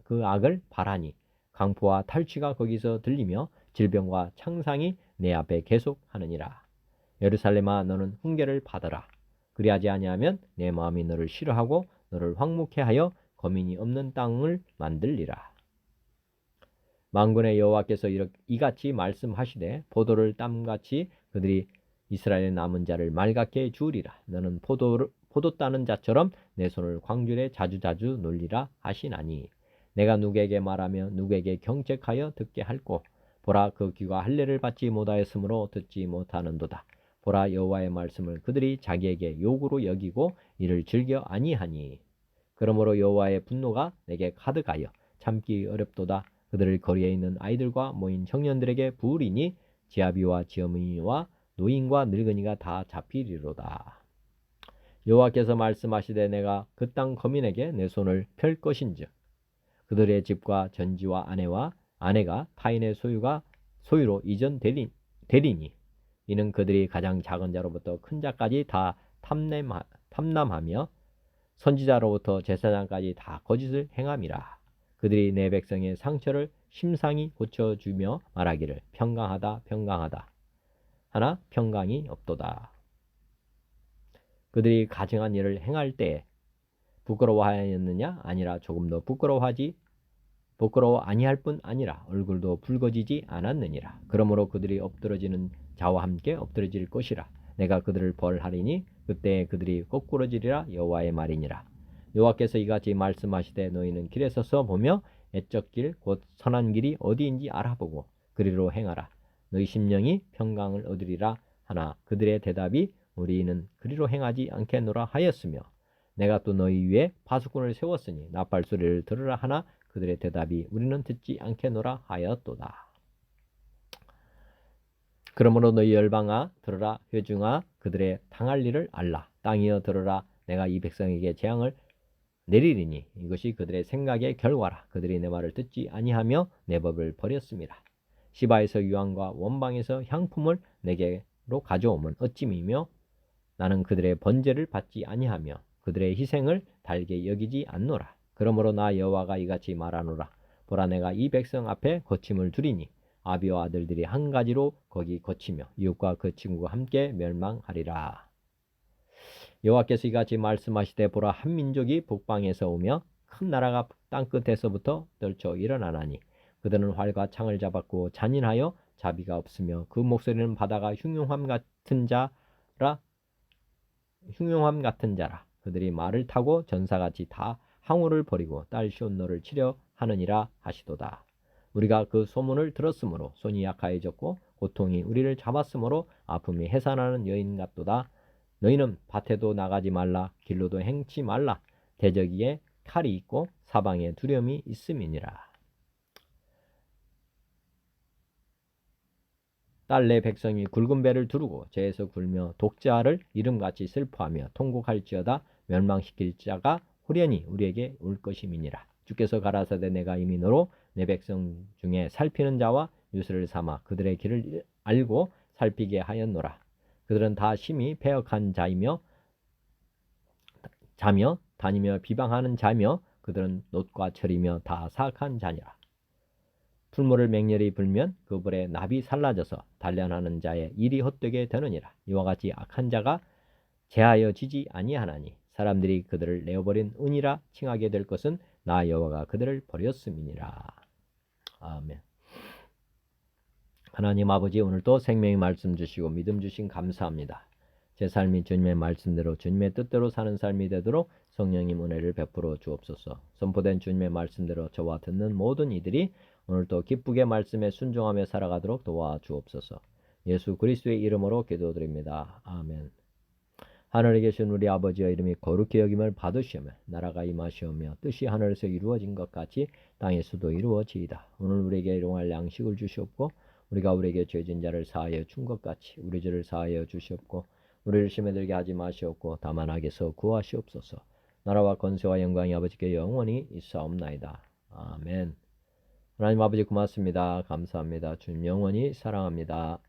[SPEAKER 1] 그 악을 바라니 강포와 탈취가 거기서 들리며 질병과 창상이 내 앞에 계속하느니라. 예루살렘아, 너는 훈계를 받으라. 그리하지 아니하면 내 마음이 너를 싫어하고 너를 황무케 하여 거민이 없는 땅을 만들리라. 만군의 여호와께서 이같이 말씀하시되 포도를 땀같이 그들이 이스라엘의 남은 자를 맑게 주으리라. 너는 포도 따는 자처럼 내 손을 광줄에 자주자주 놀리라 하시나니 내가 누구에게 말하며 누구에게 경책하여 듣게 할꼬. 보라, 그 귀가 할례를 받지 못하였으므로 듣지 못하는도다. 보라, 여호와의 말씀을 그들이 자기에게 욕으로 여기고 이를 즐겨 아니하니 그러므로 여호와의 분노가 내게 가득하여 참기 어렵도다. 그들을 거리에 있는 아이들과 모인 청년들에게 부으리니 지아비와 지어미와 노인과 늙은이가 다 잡히리로다. 여호와께서 말씀하시되 내가 그 땅 거민에게 내 손을 펼 것인즉 그들의 집과 전지와 아내가 타인의 소유로 이전되리니 이는 그들이 가장 작은 자로부터 큰 자까지 다 탐남하며 선지자로부터 제사장까지 다 거짓을 행함이라. 그들이 내 백성의 상처를 심상히 고쳐주며 말하기를 평강하다 평강하다 하나 평강이 없도다. 그들이 가증한 일을 행할 때에 부끄러워하였느냐? 아니라 조금도 부끄러워 아니할 뿐 아니라 얼굴도 붉어지지 않았느니라. 그러므로 그들이 엎드러지는 자와 함께 엎드러질 것이라. 내가 그들을 벌하리니 그때 그들이 거꾸러지리라. 여호와의 말이니라. 여호와께서 이같이 말씀하시되 너희는 길에 서서 보며 애적 길 곧 선한 길이 어디인지 알아보고 그리로 행하라. 너희 심령이 평강을 얻으리라 하나 그들의 대답이 우리는 그리로 행하지 않겠노라 하였으며 내가 또 너희 위에 파수꾼을 세웠으니 나팔 소리를 들으라 하나 그들의 대답이 우리는 듣지 않겠노라 하였도다. 그러므로 너희 열방아 들으라 회중아 그들의 당할 일을 알라 땅이여 들으라 내가 이 백성에게 재앙을 내리리니 이것이 그들의 생각의 결과라 그들이 내 말을 듣지 아니하며 내 법을 버렸음이라. 시바에서 유황과 원방에서 향품을 내게로 가져오면 어찌미며 나는 그들의 번제를 받지 아니하며 그들의 희생을 달게 여기지 않노라. 그러므로 나 여호와가 이같이 말하노라. 보라 내가 이 백성 앞에 거침을 두리니 아비와 아들들이 한 가지로 거기 거치며 이웃과 그 친구가 함께 멸망하리라. 여호와께서 이같이 말씀하시되 보라 한 민족이 북방에서 오며 큰 나라가 땅끝에서부터 떨쳐 일어나나니 그들은 활과 창을 잡았고 잔인하여 자비가 없으며 그 목소리는 바다가 흉흉함 같은 자라 그들이 말을 타고 전사같이 다 항우를 버리고 딸 시온노를 치려 하느니라 하시도다. 우리가 그 소문을 들었으므로 손이 약하여졌고 고통이 우리를 잡았으므로 아픔이 해산하는 여인 같도다. 너희는 밭에도 나가지 말라 길로도 행치 말라 대저기에 칼이 있고 사방에 두려움이 있음이니라. 딸 내 백성이 굵은 배를 두르고 죄에서 굴며 독자를 이름같이 슬퍼하며 통곡할지어다 멸망시킬 자가 후련히 우리에게 올 것임이니라. 주께서 가라사대 내가 이미 너로 내 백성 중에 살피는 자와 유수를 삼아 그들의 길을 알고 살피게 하였노라. 그들은 다 심히 패역한 자며 다니며 비방하는 자며 그들은 놋과 철이며 다 사악한 자니라. 풀물을 맹렬히 불면 그 불에 납이 살라져서 단련하는 자의 일이 헛되게 되느니라. 이와 같이 악한 자가 제하여지지 아니하나니 사람들이 그들을 내어버린 은이라 칭하게 될 것은 나 여호와가 그들을 버렸음이니라. 아멘. 하나님 아버지 오늘도 생명의 말씀 주시고 믿음 주신 감사합니다. 제 삶이 주님의 말씀대로 주님의 뜻대로 사는 삶이 되도록 성령님 은혜를 베풀어 주옵소서. 선포된 주님의 말씀대로 저와 듣는 모든 이들이 오늘도 기쁘게 말씀에 순종하며 살아가도록 도와주옵소서. 예수 그리스도의 이름으로 기도드립니다. 아멘. 하늘에 계신 우리 아버지의 이름이 거룩히 여김을 받으시오며 나라가 임하시오며 뜻이 하늘에서 이루어진 것 같이 땅에서도 이루어지이다. 오늘 우리에게 일용할 양식을 주시옵고 우리가 우리에게 죄진 자를 사하여 준 것 같이 우리 죄를 사하여 주시옵고 우리를 시험에 들게 하지 마시옵고 다만 악에서 구하시옵소서. 나라와 권세와 영광이 아버지께 영원히 있사옵나이다. 아멘. 하나님 아버지 고맙습니다. 감사합니다. 주님 영원히 사랑합니다.